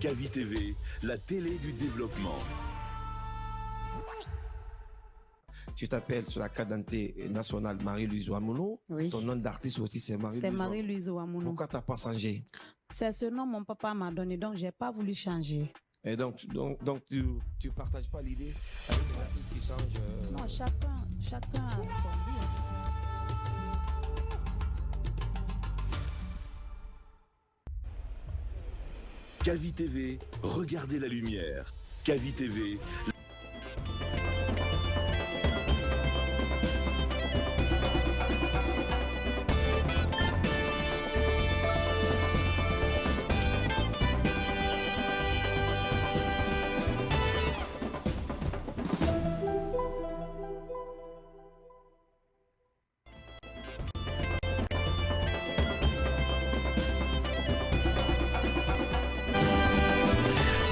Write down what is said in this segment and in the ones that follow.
Kavi TV, la télé du développement. Tu t'appelles sur la carte d'identité nationale Marie-Louise Ouamounou. Oui. Ton nom d'artiste aussi, c'est Marie-Louise. C'est Marie-Louise Ouamounou. Pourquoi tu n'as pas changé? C'est ce nom que mon papa m'a donné, donc je n'ai pas voulu changer. Et donc tu ne partages pas l'idée avec les artistes qui changent Non, chacun a son goût. Kavi TV, regardez la lumière. Kavi TV.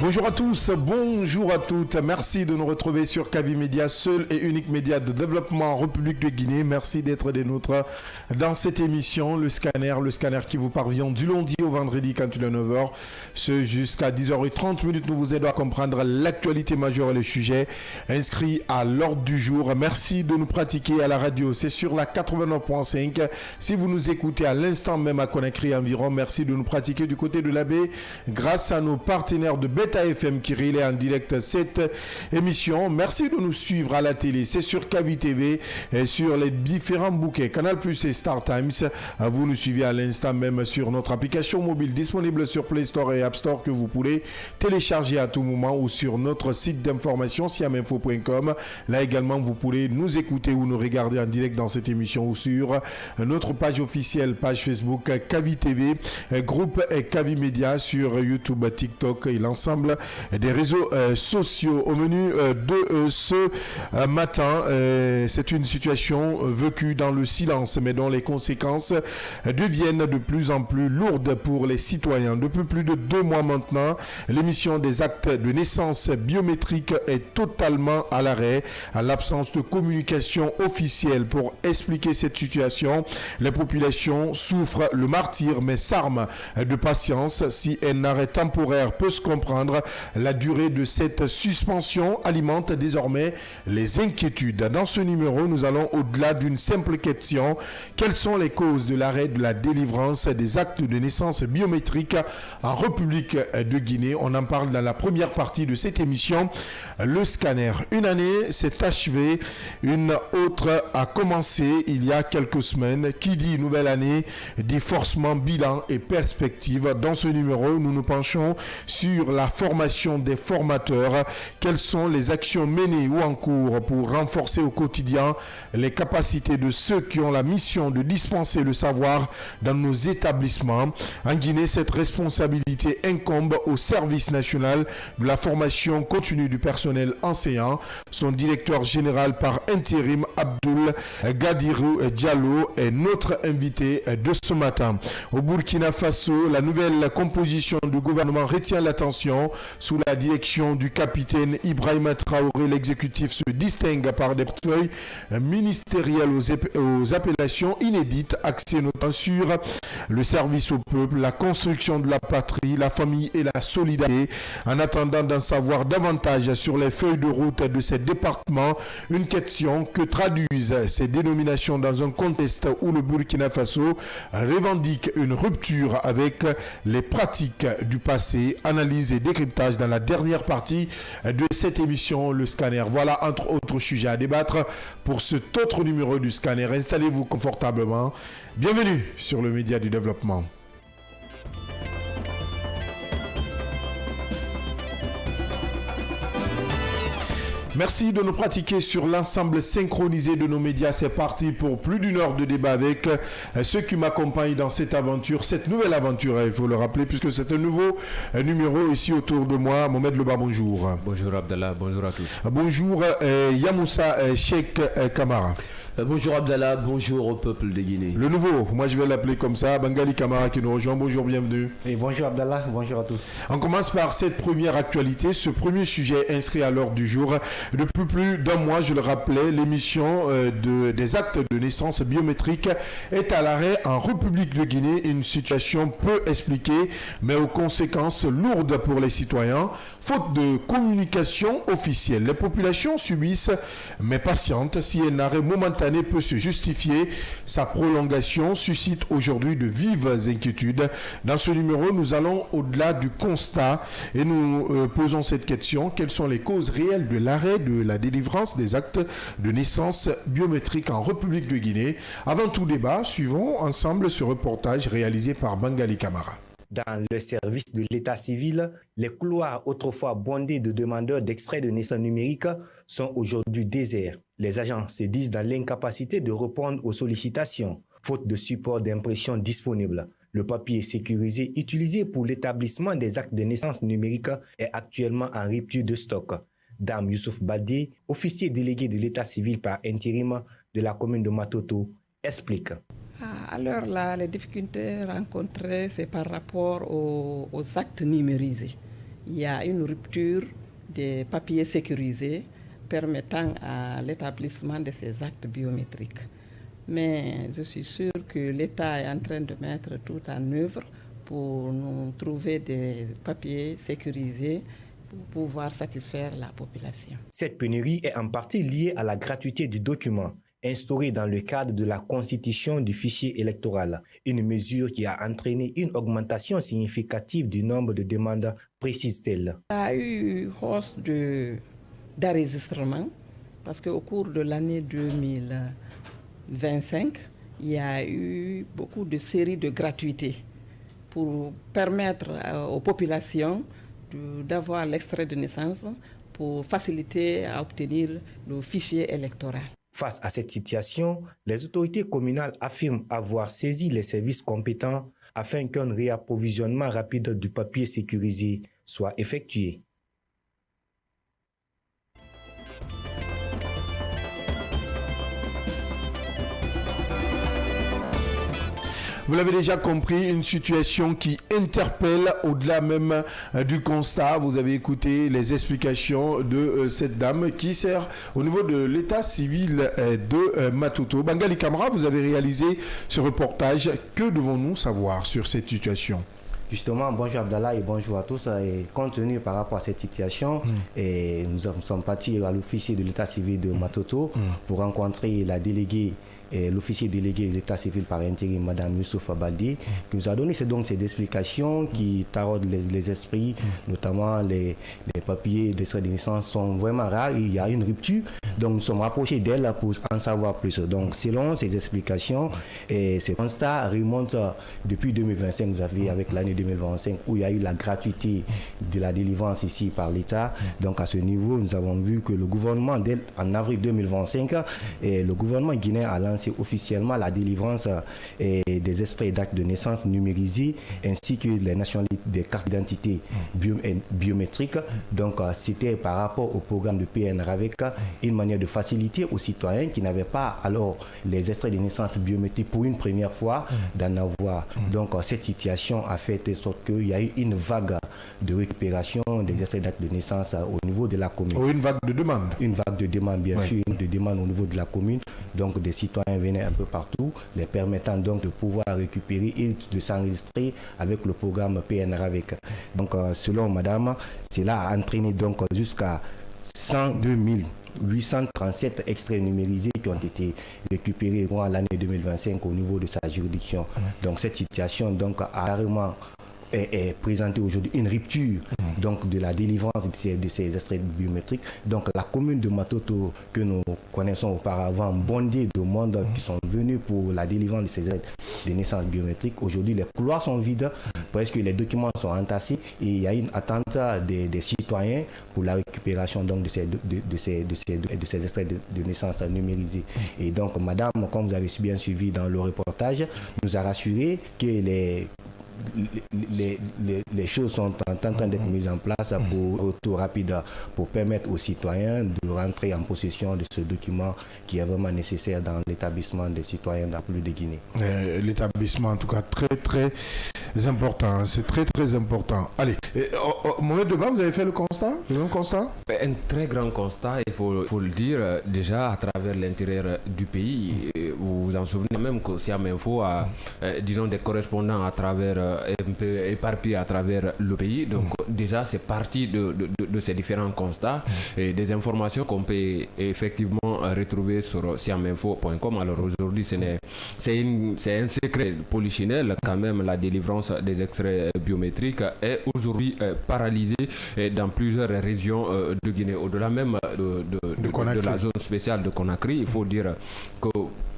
Bonjour à tous, bonjour à toutes. Merci de nous retrouver sur Kavi Média, seul et unique média de développement en République de Guinée. Merci d'être des nôtres dans cette émission, le scanner qui vous parvient du lundi au vendredi quand il est 9h. Ce jusqu'à 10h30 minutes, nous vous aidons à comprendre l'actualité majeure et les sujets inscrits à l'ordre du jour. Merci de nous pratiquer à la radio, c'est sur la 89.5. Si vous nous écoutez à l'instant même à Conakry environ, merci de nous pratiquer du côté de la baie grâce à nos partenaires de Beta FM qui relaie en direct cette émission. Merci de nous suivre à la télé. C'est sur Kavi TV et sur les différents bouquets Canal Plus et Star Times. Vous nous suivez à l'instant même sur notre application mobile disponible sur Play Store et App Store que vous pouvez télécharger à tout moment ou sur notre site d'information siaminfo.com. Là également, vous pouvez nous écouter ou nous regarder en direct dans cette émission ou sur notre page officielle, page Facebook Kavi TV, groupe Kavi Média sur YouTube, TikTok et l'ensemble des réseaux sociaux. Au menu de ce matin, c'est une situation vécue dans le silence, mais dont les conséquences deviennent de plus en plus lourdes pour les citoyens. Depuis plus de 2 mois maintenant, l'émission des actes de naissance biométrique est totalement à l'arrêt, à l'absence de communication officielle. Pour expliquer cette situation, les populations souffrent le martyre, mais s'arment de patience. Si un arrêt temporaire peut se comprendre, la durée de cette suspension alimente désormais les inquiétudes. Dans ce numéro, nous allons au-delà d'une simple question. Quelles sont les causes de l'arrêt de la délivrance des actes de naissance biométriques en République de Guinée? On en parle dans la première partie de cette émission, le scanner. Une année s'est achevée, une autre a commencé il y a quelques semaines. Qui dit nouvelle année dit forcément bilan et perspective. Dans ce numéro, nous nous penchons sur la formation des formateurs. Quelles sont les actions menées ou en cours pour renforcer au quotidien les capacités de ceux qui ont la mission de dispenser le savoir dans nos établissements? En Guinée, cette responsabilité incombe au service national de la formation continue du personnel enseignant. Son directeur général par intérim, Abdoul Gadirou Diallo, est notre invité de ce matin. Au Burkina Faso, la nouvelle composition du gouvernement retient l'attention. Sous la direction du capitaine Ibrahima Traoré, l'exécutif se distingue par des portefeuilles ministériels aux appellations inédites, axées notamment sur le service au peuple, la construction de la patrie, la famille et la solidarité. En attendant d'en savoir davantage sur les feuilles de route de ces départements, une question: que traduisent ces dénominations dans un contexte où le Burkina Faso revendique une rupture avec les pratiques du passé? Analyse et décryptage dans la dernière partie de cette émission, le scanner. Voilà entre autres sujets à débattre pour cet autre numéro du scanner. Installez-vous confortablement. Bienvenue sur le média du développement. Merci de nous pratiquer sur l'ensemble synchronisé de nos médias. C'est parti pour plus d'une heure de débat avec ceux qui m'accompagnent dans cette aventure, cette nouvelle aventure, il faut le rappeler, puisque c'est un nouveau numéro ici autour de moi. Mohamed Leba, bonjour. Bonjour Abdallah, bonjour à tous. Bonjour Yamoussa Cheikh Kamara. Bonjour Abdallah, bonjour au peuple de Guinée. Le nouveau, moi je vais l'appeler comme ça, Bangali Camara qui nous rejoint. Bonjour, bienvenue. Et bonjour Abdallah, bonjour à tous. On commence par cette première actualité, ce premier sujet inscrit à l'ordre du jour. Depuis plus d'un mois, je le rappelais, l'émission des actes de naissance biométriques est à l'arrêt en République de Guinée. Une situation peu expliquée, mais aux conséquences lourdes pour les citoyens. Faute de communication officielle, les populations subissent, mais patientes. Si un arrêt momentané peut se justifier, sa prolongation suscite aujourd'hui de vives inquiétudes. Dans ce numéro, nous allons au-delà du constat et nous posons cette question. Quelles sont les causes réelles de l'arrêt de la délivrance des actes de naissance biométriques en République de Guinée? Avant tout débat, suivons ensemble ce reportage réalisé par Bangali Camara. Dans le service de l'état civil, les couloirs autrefois bondés de demandeurs d'extraits de naissance numérique sont aujourd'hui déserts. Les agents se disent dans l'incapacité de répondre aux sollicitations, faute de support d'impression disponible. Le papier sécurisé utilisé pour l'établissement des actes de naissance numérique est actuellement en rupture de stock. Dame Youssouf Badé, officier délégué de l'état civil par intérim de la commune de Matoto, explique. Alors là, les difficultés rencontrées, c'est par rapport aux actes numérisés. Il y a une rupture des papiers sécurisés permettant à l'établissement de ces actes biométriques. Mais je suis sûr que l'État est en train de mettre tout en œuvre pour nous trouver des papiers sécurisés pour pouvoir satisfaire la population. Cette pénurie est en partie liée à la gratuité du document, instauré dans le cadre de la constitution du fichier électoral, une mesure qui a entraîné une augmentation significative du nombre de demandes, précise-t-elle. Il y a eu hausse d'enregistrement parce qu'au cours de l'année 2025, il y a eu beaucoup de séries de gratuités pour permettre aux populations d'avoir l'extrait de naissance pour faciliter à obtenir le fichier électoral. Face à cette situation, les autorités communales affirment avoir saisi les services compétents afin qu'un réapprovisionnement rapide du papier sécurisé soit effectué. Vous l'avez déjà compris, une situation qui interpelle au-delà même du constat. Vous avez écouté les explications de cette dame qui sert au niveau de l'état civil de Matoto. Bangali Camara, vous avez réalisé ce reportage. Que devons-nous savoir sur cette situation ? Justement, bonjour Abdallah et bonjour à tous. Et compte tenu par rapport à cette situation, nous sommes partis à l'officier de l'état civil de Matoto pour rencontrer la déléguée et l'officier délégué de l'état civil par intérim, Madame Youssouf Badé, qui nous a donné ces explications qui taraudent les esprits, notamment les papiers d'extrait de naissance sont vraiment rares. Il y a une rupture, donc nous sommes rapprochés d'elle pour en savoir plus. Donc selon ces explications, et ces constats remontent depuis 2025, vous avez avec l'année 2025 où il y a eu la gratuité de la délivrance ici par l'État. Donc à ce niveau, nous avons vu que le gouvernement, en avril 2025, le gouvernement guinéen a lancé officiellement la délivrance des extraits d'actes de naissance numérisés ainsi que les nationalités des cartes d'identité biométriques. Donc c'était par rapport au programme de PNRAVEC une manière de faciliter aux citoyens qui n'avaient pas alors les extraits de naissance biométriques pour une première fois d'en avoir. Donc cette situation a fait en sorte qu'il y a eu une vague de récupération des extraits d'actes de naissance au niveau de la commune. Une vague de demande. Une vague de demande, bien sûr, une de demande au niveau de la commune. Donc des citoyens venaient un peu partout, les permettant donc de pouvoir récupérer et de s'enregistrer avec le programme PNRAVEC. Donc selon madame, cela a entraîné donc jusqu'à 102 837 extraits numérisés qui ont été récupérés durant l'année 2025 au niveau de sa juridiction. Donc cette situation donc a carrément est présentée aujourd'hui une rupture donc de la délivrance de ces extraits biométriques. Donc la commune de Matoto que nous connaissons auparavant, bondée de monde qui sont venus pour la délivrance de ces extraits de naissance biométriques. Aujourd'hui, les couloirs sont vides, presque les documents sont entassés et il y a une attente des citoyens pour la récupération donc de ces extraits de naissance numérisés. Et donc, madame, comme vous avez bien suivi dans le reportage, nous a rassuré que les choses sont en train d'être mises en place pour retour rapide pour permettre aux citoyens de rentrer en possession de ce document qui est vraiment nécessaire dans l'établissement des citoyens dans la République de Guinée. L'établissement, en tout cas, très très important. C'est très très important. Allez, Mohamed Deba, vous avez fait le constat? Un très grand constat, il faut le dire, déjà à travers l'intérieur du pays. Vous vous en souvenez même que Siam Info a, disons, des correspondants à travers, un peu éparpillés à travers le pays. Donc déjà, c'est parti de ces différents constats et des informations qu'on peut effectivement retrouver sur siaminfo.com. Alors aujourd'hui, c'est un secret polichinelle quand même, la délivrance des extraits biométriques est aujourd'hui paralysée dans plusieurs régions de Guinée. Au-delà même de la zone spéciale de Conakry, il faut dire que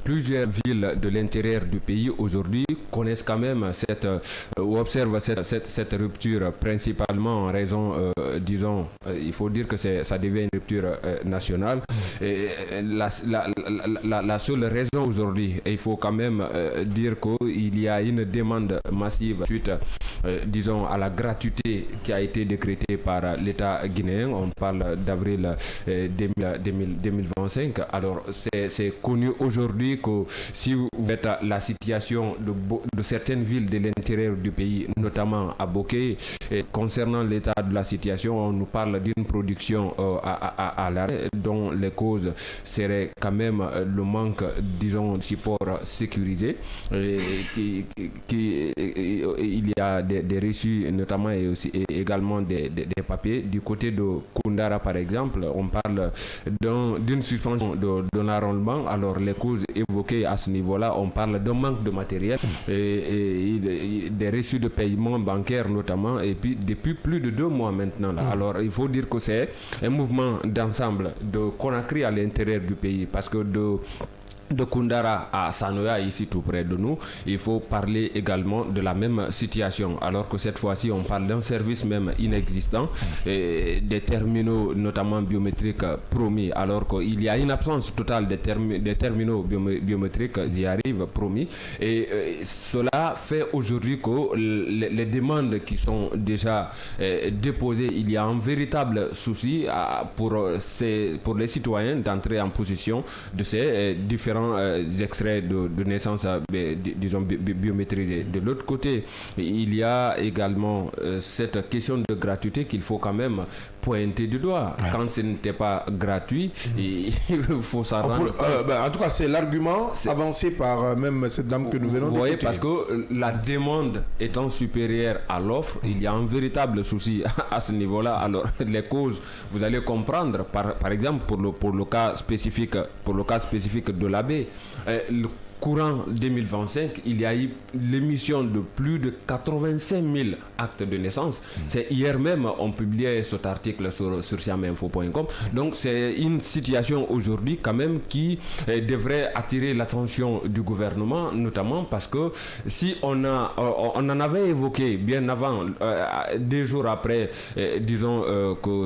plusieurs villes de l'intérieur du pays aujourd'hui connaissent quand même ou observent cette rupture, principalement en raison, disons, il faut dire que ça devient une rupture nationale. Et la seule raison aujourd'hui, et il faut quand même dire qu'il y a une demande massive suite, disons, à la gratuité qui a été décrétée par l'État guinéen. On parle d'avril 2025. Alors, c'est connu aujourd'hui que si vous êtes la situation de certaines villes de l'intérieur du pays, notamment à Bokeh, concernant l'état de la situation, on nous parle d'une production à l'arrêt, dont les causes seraient quand même le manque, disons, de support sécurisé. Il y a des reçus, notamment, et aussi également des papiers. Du côté de Koundara, par exemple, on parle d'une suspension d'un enrôlement. Alors, les causes évoquées à ce niveau-là, on parle d'un manque de matériel et des reçus de paiement bancaire notamment, et puis depuis plus de 2 mois maintenant. Là. Alors, il faut dire que c'est un mouvement d'ensemble de Conakry à l'intérieur du pays, parce que de Koundara à Sanoya, ici tout près de nous, il faut parler également de la même situation, alors que cette fois-ci on parle d'un service même inexistant, et des terminaux notamment biométriques promis, alors qu'il y a une absence totale des terminaux biométriques y arrivent promis, et cela fait aujourd'hui que les demandes qui sont déjà déposées, il y a un véritable souci pour les citoyens d'entrer en possession de ces différents extraits de naissance, disons, biométrisés. De l'autre côté, il y a également cette question de gratuité qu'il faut quand même pointer du doigt. Quand ce n'était pas gratuit, il faut s'en rendre compte. En tout cas, c'est l'argument avancé par même cette dame que nous venons de Vous voyez, écouter. parce que la demande étant supérieure à l'offre, il y a un véritable souci à ce niveau-là. Alors, les causes, vous allez comprendre, par exemple, pour le cas spécifique de l'abbé, le courant 2025, il y a eu l'émission de plus de 85 000 actes de naissance. C'est hier même, on publiait cet article sur siaminfo.com. Donc, c'est une situation aujourd'hui quand même qui devrait attirer l'attention du gouvernement, notamment parce que si on en avait évoqué bien avant, 2 jours après, disons que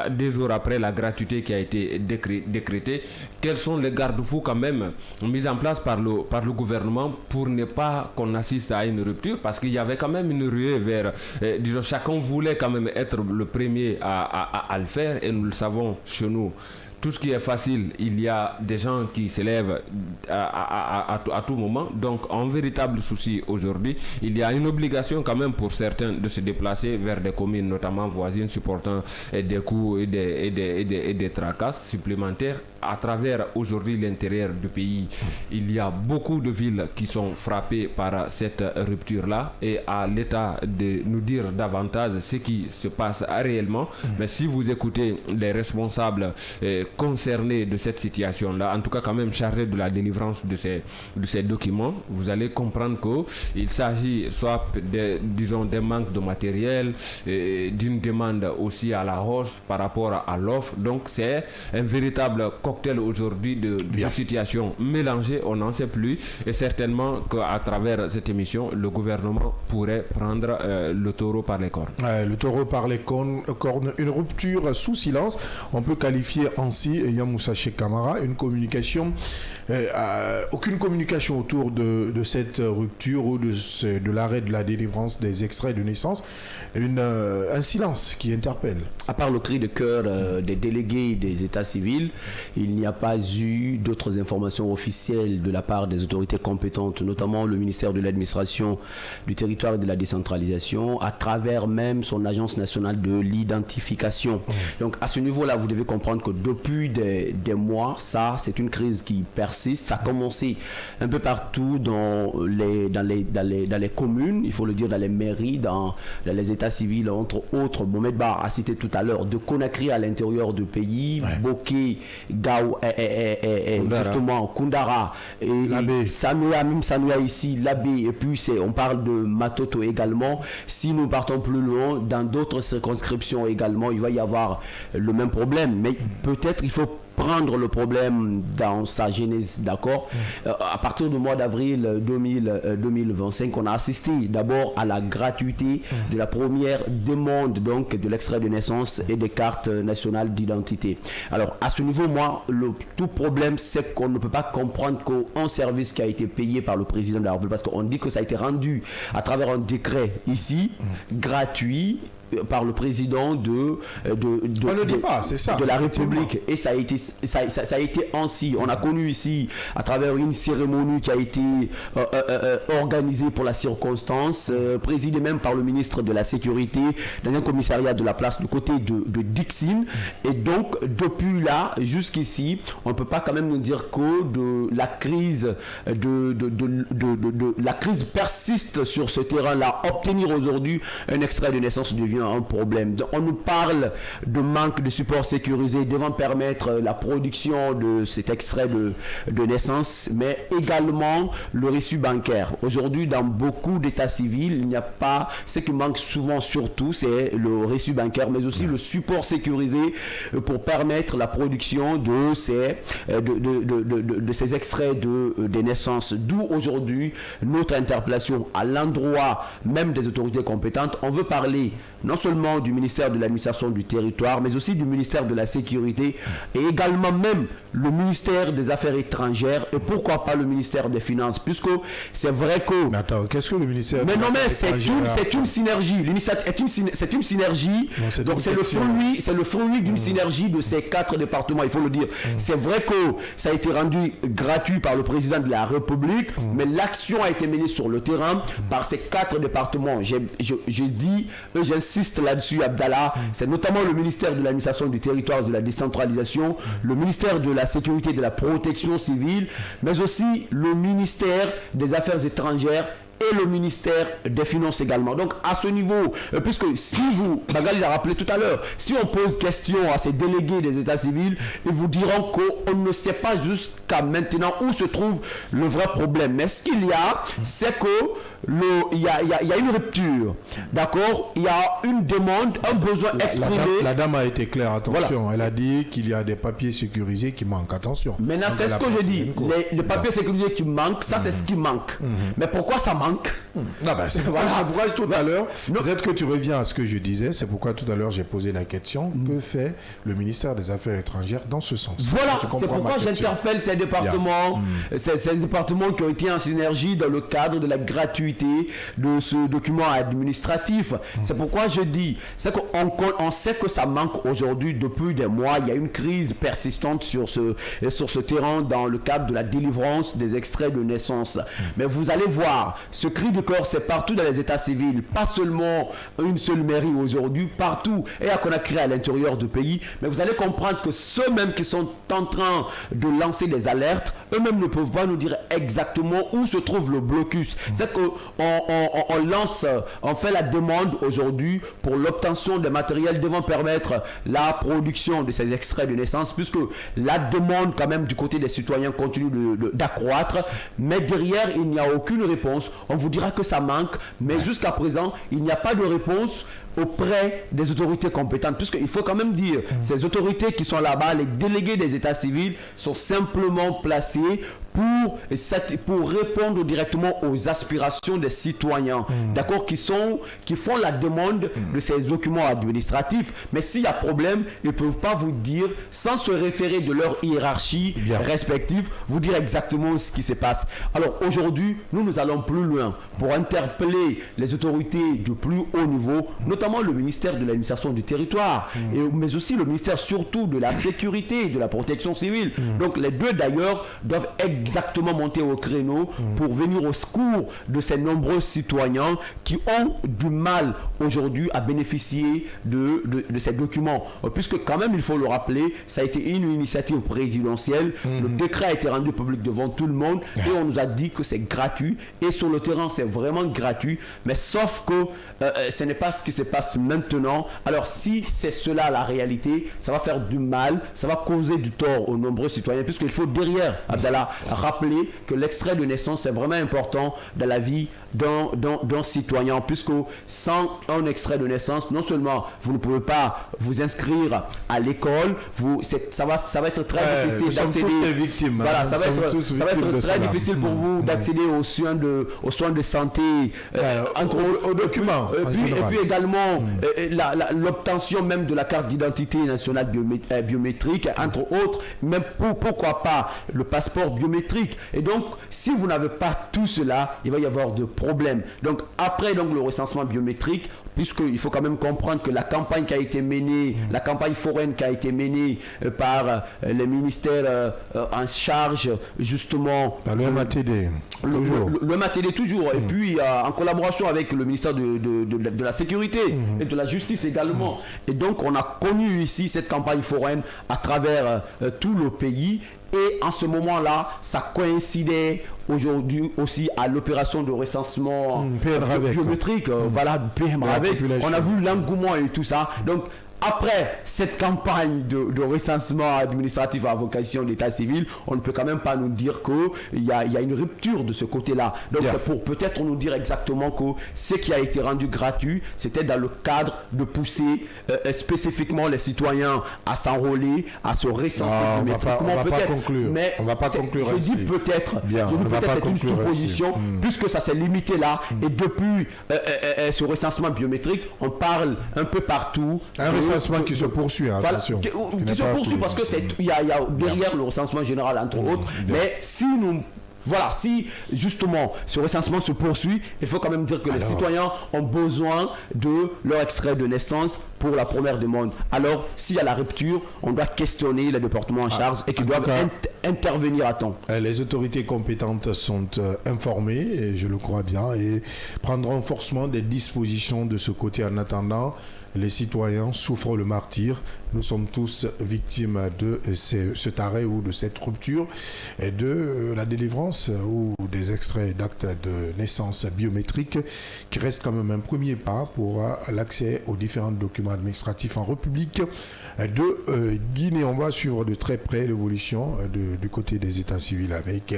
2 jours après la gratuité qui a été décrétée, quels sont les garde-fous quand même mis en place par le gouvernement pour ne pas qu'on assiste à une rupture, parce qu'il y avait quand même une ruée vers, disons, chacun voulait quand même être le premier à le faire, et nous le savons chez nous. Tout ce qui est facile, il y a des gens qui s'élèvent à tout moment. Donc, un véritable souci aujourd'hui. Il y a une obligation quand même pour certains de se déplacer vers des communes, notamment voisines, supportant des coûts et des tracasses supplémentaires. À travers aujourd'hui l'intérieur du pays, il y a beaucoup de villes qui sont frappées par cette rupture-là, et à l'État de nous dire davantage ce qui se passe réellement. Mais si vous écoutez les responsables concernés de cette situation-là, en tout cas quand même chargés de la délivrance de ces documents, vous allez comprendre qu'il s'agit soit disons des manques de matériel, d'une demande aussi à la hausse par rapport à l'offre. Donc c'est un véritable cocktail aujourd'hui de situations mélangées, on n'en sait plus, et certainement qu'à travers cette émission, le gouvernement pourrait prendre le taureau par les cornes. Le taureau par les cornes, une rupture sous silence, on peut qualifier en ainsi, Yamoussa Cheikh Kamara, aucune communication autour de cette rupture ou de l'arrêt de la délivrance des extraits de naissance, un silence qui interpelle. À part le cri de cœur des délégués des états civils, il n'y a pas eu d'autres informations officielles de la part des autorités compétentes, notamment le ministère de l'administration du territoire et de la décentralisation, à travers même son agence nationale de l'identification. Donc à ce niveau-là, vous devez comprendre que depuis des mois, ça c'est une crise qui persiste. Ça a commencé un peu partout dans les communes, il faut le dire, dans les mairies, dans les états civils, entre autres. Mohamed Ba a cité tout à l'heure, de Conakry à l'intérieur du pays, Boké, Gao, justement Koundara, et Sanoua ici, Labé, et puis on parle de Matoto également. Si nous partons plus loin, dans d'autres circonscriptions également, il va y avoir le même problème. Mais peut-être il faut prendre le problème dans sa genèse, d'accord. À partir du mois d'avril 2025, on a assisté d'abord à la gratuité de la première demande donc de l'extrait de naissance et des cartes nationales d'identité. Alors à ce niveau, moi, le tout problème, c'est qu'on ne peut pas comprendre qu'un service qui a été payé par le président de la République, parce qu'on dit que ça a été rendu à travers un décret ici, gratuit, par le président de la République, et ça a été ainsi. On a connu ici à travers une cérémonie qui a été organisée pour la circonstance, présidée même par le ministre de la Sécurité dans un commissariat de la place du côté de Dixine, et donc depuis là jusqu'ici on ne peut pas quand même nous dire que la crise la crise persiste sur ce terrain-là. Obtenir aujourd'hui un extrait de naissance devient un problème. Donc, on nous parle de manque de support sécurisé devant permettre la production de cet extrait de naissance, mais également le reçu bancaire. Aujourd'hui, dans beaucoup d'états civils, il n'y a pas, ce qui manque souvent surtout, c'est le reçu bancaire, mais aussi le support sécurisé pour permettre la production de ces extraits de naissance. D'où aujourd'hui notre interpellation à l'endroit même des autorités compétentes. On veut parler non seulement du ministère de l'administration du territoire, mais aussi du ministère de la sécurité, et également même le ministère des Affaires étrangères, et pourquoi pas le ministère des Finances, puisque c'est vrai que... Mais attends, qu'est-ce que le ministère... Mais non, mais c'est une synergie. C'est une synergie. Non, donc c'est le fruit d'une synergie de ces 4 départements, il faut le dire. C'est vrai que ça a été rendu gratuit par le président de la République, mais l'action a été menée sur le terrain par ces 4 départements. Je dis, j'insiste là-dessus, Abdallah, c'est notamment le ministère de l'administration du territoire et de la décentralisation, le ministère de la sécurité et de la protection civile, mais aussi le ministère des Affaires étrangères et le ministère des Finances également. Donc à ce niveau, puisque si vous, Magali l'a rappelé tout à l'heure, si on pose question à ces délégués des états civils, ils vous diront qu'on ne sait pas jusqu'à maintenant où se trouve le vrai problème. Mais ce qu'il y a, c'est que il y a une rupture, d'accord, il y a une demande, un besoin exprimé. La dame a été claire, attention, voilà. Elle a dit qu'il y a des papiers sécurisés qui manquent, attention. Maintenant, c'est ce que je dis, les papiers sécurisés qui manquent, ça c'est ce qui manque. Mais pourquoi ça manque? Non, ben, c'est pourquoi tout à l'heure, peut-être que tu reviens à ce que je disais, c'est pourquoi tout à l'heure j'ai posé la question, que fait le ministère des Affaires étrangères dans ce sens? Voilà, c'est pourquoi j'interpelle ces départements, ces départements qui ont été en synergie dans le cadre de la gratuité de ce document administratif. C'est pourquoi je dis, c'est qu'on sait que ça manque aujourd'hui depuis des mois. Il y a une crise persistante sur ce terrain dans le cadre de la délivrance des extraits de naissance. Mais vous allez voir, ce cri de cœur, c'est partout dans les états civils, pas seulement une seule mairie aujourd'hui, partout, et à Conakry à l'intérieur du pays. Mais vous allez comprendre que ceux-mêmes qui sont en train de lancer des alertes, eux-mêmes ne peuvent pas nous dire exactement où se trouve le blocus. C'est qu'on fait la demande aujourd'hui pour l'obtention de matériel devant permettre la production de ces extraits de naissance, puisque la demande quand même du côté des citoyens continue d'accroître, mais derrière il n'y a aucune réponse. On vous dira que ça manque, mais jusqu'à présent il n'y a pas de réponse auprès des autorités compétentes, puisqu'il faut quand même dire, ces autorités qui sont là-bas, les délégués des états civils, sont simplement placés pour répondre directement aux aspirations des citoyens, d'accord, qui font la demande de ces documents administratifs. Mais s'il y a problème, ils ne peuvent pas vous dire, sans se référer de leur hiérarchie respective, vous dire exactement ce qui se passe. Alors aujourd'hui, nous allons plus loin pour interpeller les autorités du plus haut niveau, notamment le ministère de l'administration du territoire, mais aussi le ministère surtout de la sécurité et de la protection civile. Donc les deux d'ailleurs doivent exactement monter au créneau pour venir au secours de ces nombreux citoyens qui ont du mal aujourd'hui à bénéficier de ces documents. Puisque quand même, il faut le rappeler, ça a été une initiative présidentielle, le décret a été rendu public devant tout le monde et on nous a dit que c'est gratuit et sur le terrain c'est vraiment gratuit, mais sauf que ce n'est pas ce qui se passe maintenant. Alors si c'est cela la réalité, ça va faire du mal, ça va causer du tort aux nombreux citoyens, puisqu'il faut derrière, Abdallah, rappeler que l'extrait de naissance c'est vraiment important dans la vie d'un citoyen, puisque sans un extrait de naissance, non seulement vous ne pouvez pas vous inscrire à l'école, ça va être très difficile d'accéder. Voilà, ça va être très difficile pour vous d'accéder aux soins de santé, aux documents. Et puis également l'obtention même de la carte d'identité nationale biométrique, entre autres, même pourquoi pas le passeport biométrique. Et donc, si vous n'avez pas tout cela, il va y avoir de problèmes. Donc, après le recensement biométrique, puisqu'il faut quand même comprendre que la campagne qui a été menée, la campagne foraine qui a été menée par les ministères en charge, justement... Par le MATD. Le MATD toujours. Et puis, en collaboration avec le ministère de la Sécurité et de la Justice également. Et donc, on a connu ici cette campagne foraine à travers tout le pays. Et en ce moment-là, ça coïncidait aujourd'hui aussi à l'opération de recensement biométrique. Voilà, on a vu l'engouement et tout ça. Donc, après cette campagne de recensement administratif à vocation d'état civil, on ne peut quand même pas nous dire qu'il y a une rupture de ce côté-là. Donc c'est pour peut-être nous dire exactement que ce qui a été rendu gratuit, c'était dans le cadre de pousser spécifiquement les citoyens à s'enrôler, à se recenser biométriquement. On va pas conclure. Je dis peut-être, c'est une supposition, puisque ça s'est limité là. Et depuis ce recensement biométrique, on parle un peu partout. Recensement qui se poursuit, attention. Qui se poursuit parce que il y a derrière le recensement général, entre autres. Mais si justement ce recensement se poursuit, il faut quand même dire que les citoyens ont besoin de leur extrait de naissance pour la première demande. Alors, s'il y a la rupture, on doit questionner les départements en charge et qui doivent intervenir à temps. Les autorités compétentes sont informées, et je le crois bien, et prendront forcément des dispositions de ce côté. En attendant, les citoyens souffrent le martyre. Nous sommes tous victimes de cet arrêt ou de cette rupture et de la délivrance ou des extraits d'actes de naissance biométriques qui restent quand même un premier pas pour l'accès aux différents documents administratifs en République de Guinée. On va suivre de très près l'évolution du côté des états civils avec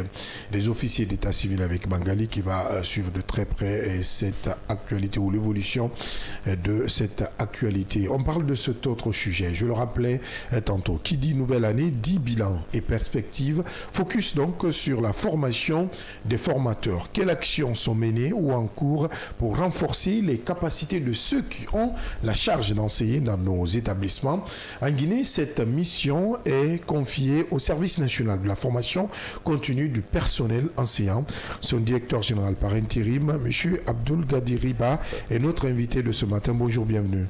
des officiers d'état civil avec Bangali qui va suivre de très près cette actualité ou l'évolution de cette actualité. On parle de cet autre sujet. Je le rappelais tantôt. Qui dit nouvelle année dit bilan et perspective. Focus donc sur la formation des formateurs. Quelles actions sont menées ou en cours pour renforcer les capacités de ceux qui ont la charge d'enseigner dans nos établissements? En Guinée, cette mission est confiée au Service national de la formation continue du personnel enseignant. Son directeur général par intérim, M. Abdul Gadiriba, est notre invité de ce matin. Bonjour, bienvenue.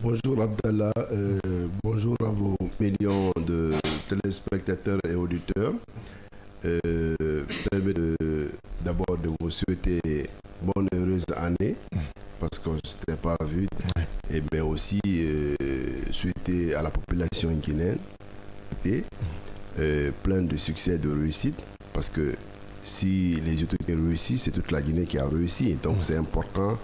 Bonjour Abdallah, bonjour à vos millions de téléspectateurs et auditeurs. Permettez d'abord de vous souhaiter bonne heureuse année parce qu'on ne s'était pas vu, et bien aussi souhaiter à la population guinéenne plein de succès et de réussite, parce que si les autorités réussissent, c'est toute la Guinée qui a réussi. Donc c'est important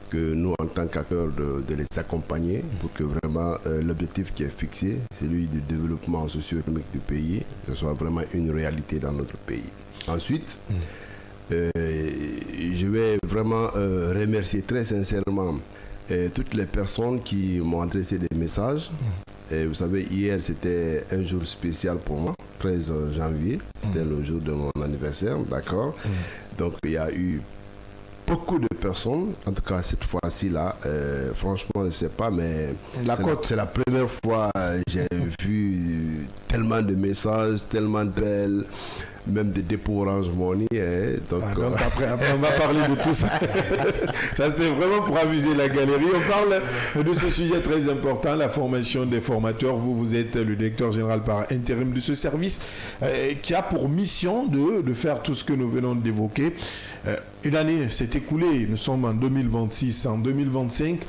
que nous, en tant qu'acteurs, de les accompagner pour que vraiment l'objectif qui est fixé, celui du développement socio-économique du pays, ce soit vraiment une réalité dans notre pays. Ensuite, je vais vraiment remercier très sincèrement toutes les personnes qui m'ont adressé des messages. Et vous savez, hier, c'était un jour spécial pour moi, 13 janvier. C'était le jour de mon anniversaire, d'accord. Donc, il y a eu beaucoup de personnes, en tout cas cette fois-ci là, franchement je ne sais pas, mais c'est la première fois que j'ai vu tellement de messages, tellement d'elles, même des dépôts Orange Money. Donc après on va parler de tout ça. Ça c'était vraiment pour amuser la galerie. On parle de ce sujet très important, la formation des formateurs. Vous êtes le directeur général par intérim de ce service qui a pour mission de faire tout ce que nous venons d'évoquer. Une année s'est écoulée, nous sommes en 2026, en 2025.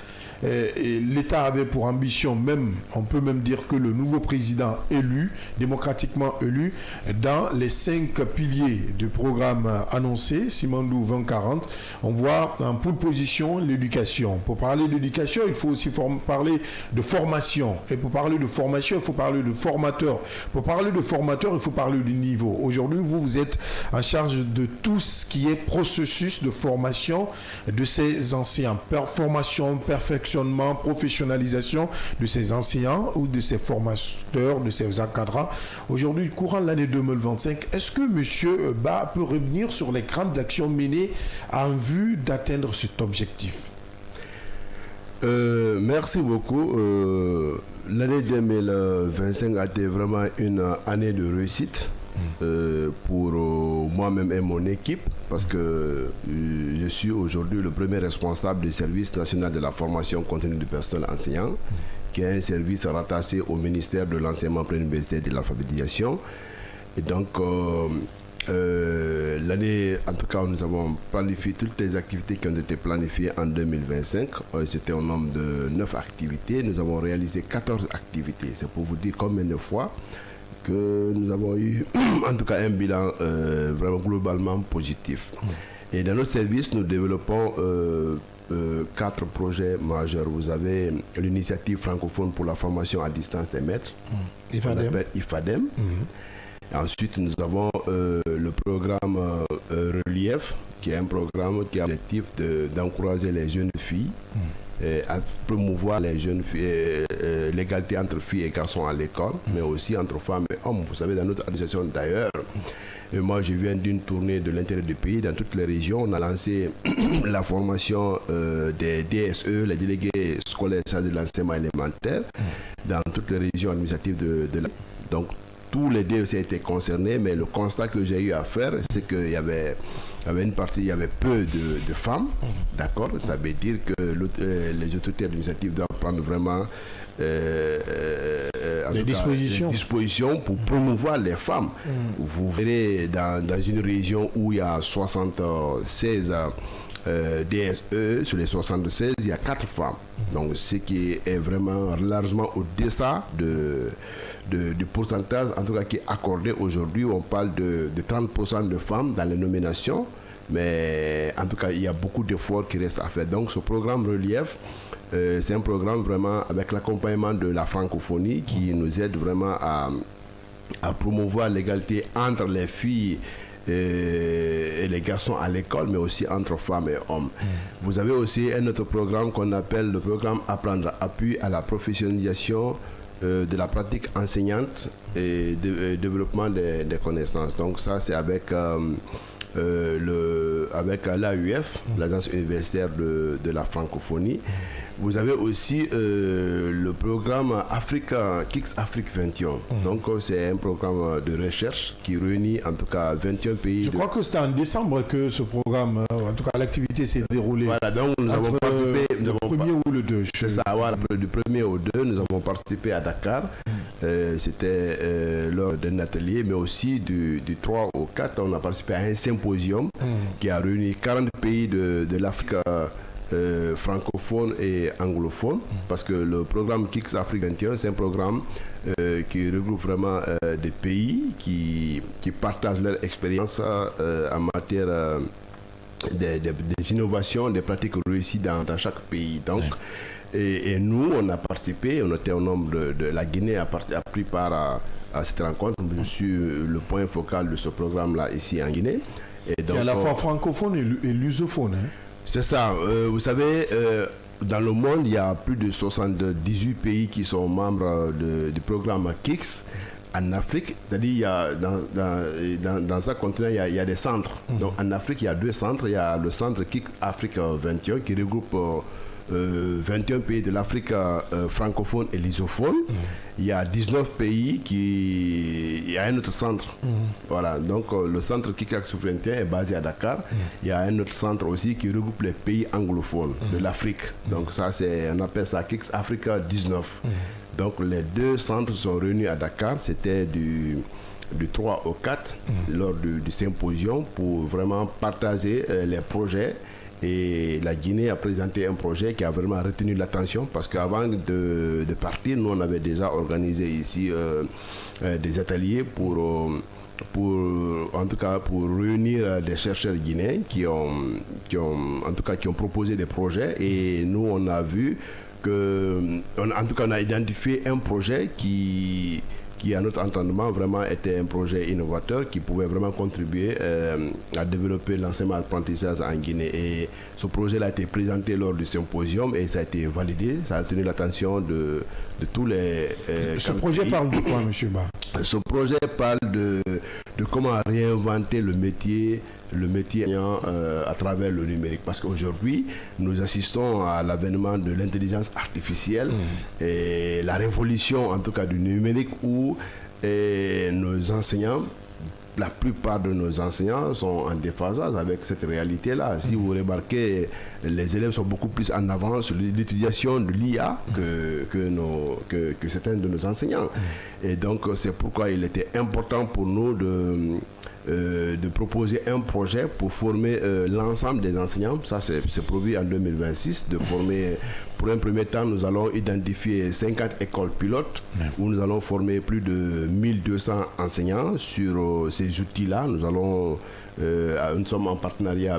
Et l'État avait pour ambition, même, on peut même dire que le nouveau président élu, démocratiquement élu, dans les 5 piliers du programme annoncé, Simandou 2040, on voit en pole position l'éducation. Pour parler d'éducation, il faut aussi parler de formation. Et pour parler de formation, il faut parler de formateur. Pour parler de formateur, il faut parler du niveau. Aujourd'hui, vous êtes en charge de tout ce qui est processus de formation de ces enseignants. Formation, perfection, professionnalisation de ces enseignants ou de ces formateurs, de ces encadrants. Aujourd'hui, courant l'année 2025, est-ce que M. Ba peut revenir sur les grandes actions menées en vue d'atteindre cet objectif? Merci beaucoup. L'année 2025 a été vraiment une année de réussite pour moi-même et mon équipe, parce que je suis aujourd'hui le premier responsable du service national de la formation continue du personnel enseignant, qui est un service rattaché au ministère de l'enseignement préuniversitaire et de l'alphabétisation. Et donc, l'année, en tout cas, nous avons planifié toutes les activités qui ont été planifiées en 2025. C'était au nombre de 9 activités. Nous avons réalisé 14 activités. C'est pour vous dire combien de fois que nous avons eu en tout cas un bilan vraiment globalement positif. Et dans notre service, nous développons 4 projets majeurs. Vous avez l'initiative francophone pour la formation à distance des maîtres, qu'on appelle IFADEM. Ensuite, nous avons le programme Relief, qui est un programme qui a l'objectif d'encourager les jeunes filles à promouvoir les jeunes filles, l'égalité entre filles et garçons à l'école, mais aussi entre femmes et hommes. Vous savez, dans notre association d'ailleurs, moi je viens d'une tournée de l'intérieur du pays, dans toutes les régions. On a lancé la formation des DSE, les délégués scolaires chargés de l'enseignement élémentaire, dans toutes les régions administratives de la... Donc, tous les DSE étaient concernés, mais le constat que j'ai eu à faire, c'est qu'il y avait une partie, il y avait peu de femmes, d'accord. Ça veut dire que les autorités administratives doivent prendre vraiment des dispositions pour promouvoir les femmes. Vous verrez dans une région où il y a 76 DSE, sur les 76, il y a 4 femmes. Donc, ce qui est vraiment largement au-dessus du pourcentage, en tout cas, qui est accordé aujourd'hui. On parle de 30% de femmes dans les nominations, mais en tout cas, il y a beaucoup d'efforts qui restent à faire. Donc, ce programme Relief, c'est un programme vraiment avec l'accompagnement de la francophonie qui nous aide vraiment à promouvoir l'égalité entre les filles et les garçons à l'école, mais aussi entre femmes et hommes. Vous avez aussi un autre programme qu'on appelle le programme Apprendre, appui à la professionnalisation de la pratique enseignante et développement des connaissances. Donc ça, c'est avec l'AUF, l'Agence universitaire de la francophonie. Vous avez aussi le programme KIX Afrique 21. Donc c'est un programme de recherche qui réunit en tout cas 21 pays. Je crois que c'était en décembre que ce programme, en tout cas l'activité s'est déroulée. Voilà, donc nous avons participé. Le premier ou le 2. C'est ça, voilà, du premier au 2, nous avons participé à Dakar. C'était lors d'un atelier, mais aussi du 3 au 4, on a participé à un symposium qui a réuni 40 pays de l'Afrique francophone et anglophone, parce que le programme KIX Afrique 21, c'est un programme qui regroupe vraiment des pays qui partagent leur expérience en matière des innovations, des pratiques réussies dans chaque pays. Donc, et nous, on a participé, on était au nombre de la Guinée a pris part à cette rencontre. Je suis le point focal de ce programme-là ici en Guinée. Et donc, il y a à la fois francophone et lusophone. Hein. C'est ça. Vous savez, dans le monde, il y a plus de 78 pays qui sont membres du programme KIX. En Afrique, c'est-à-dire il y a dans ce continent, il y a des centres. Donc en Afrique, il y a 2 centres. Il y a le centre KIX Afrique 21 qui regroupe 21 pays de l'Afrique francophone et lusophone. Il y a 19 pays il y a un autre centre. Voilà, donc le centre KIX Afrique 21 est basé à Dakar. Il y a un autre centre aussi qui regroupe les pays anglophones de l'Afrique. Donc ça, on appelle ça KIX Afrique 19. Donc les 2 centres sont réunis à Dakar. C'était du 3 au 4 lors du symposium pour vraiment partager les projets. Et la Guinée a présenté un projet qui a vraiment retenu l'attention parce qu'avant de partir, nous on avait déjà organisé ici des ateliers pour en tout cas pour réunir des chercheurs guinéens qui ont proposé des projets. Et nous on a vu on a identifié un projet qui à notre entendement vraiment était un projet innovateur qui pouvait vraiment contribuer à développer l'enseignement-apprentissage en Guinée. Et ce projet a été présenté lors du symposium et ça a été validé. Ça a tenu l'attention de tous les... Ce projet parle de quoi, M. Ba? Ce projet parle de comment réinventer le métier à travers le numérique. Parce qu'aujourd'hui, nous assistons à l'avènement de l'intelligence artificielle et la révolution, en tout cas, du numérique où nos enseignants, la plupart de nos enseignants sont en déphasage avec cette réalité-là. Si vous remarquez, les élèves sont beaucoup plus en avance sur l'utilisation de l'IA que certains de nos enseignants. Et donc, c'est pourquoi il était important pour nous de proposer un projet pour former l'ensemble des enseignants. Ça, c'est prévu en 2026, de former, pour un premier temps, nous allons identifier 50 écoles pilotes où nous allons former plus de 1200 enseignants sur ces outils-là. Nous sommes en partenariat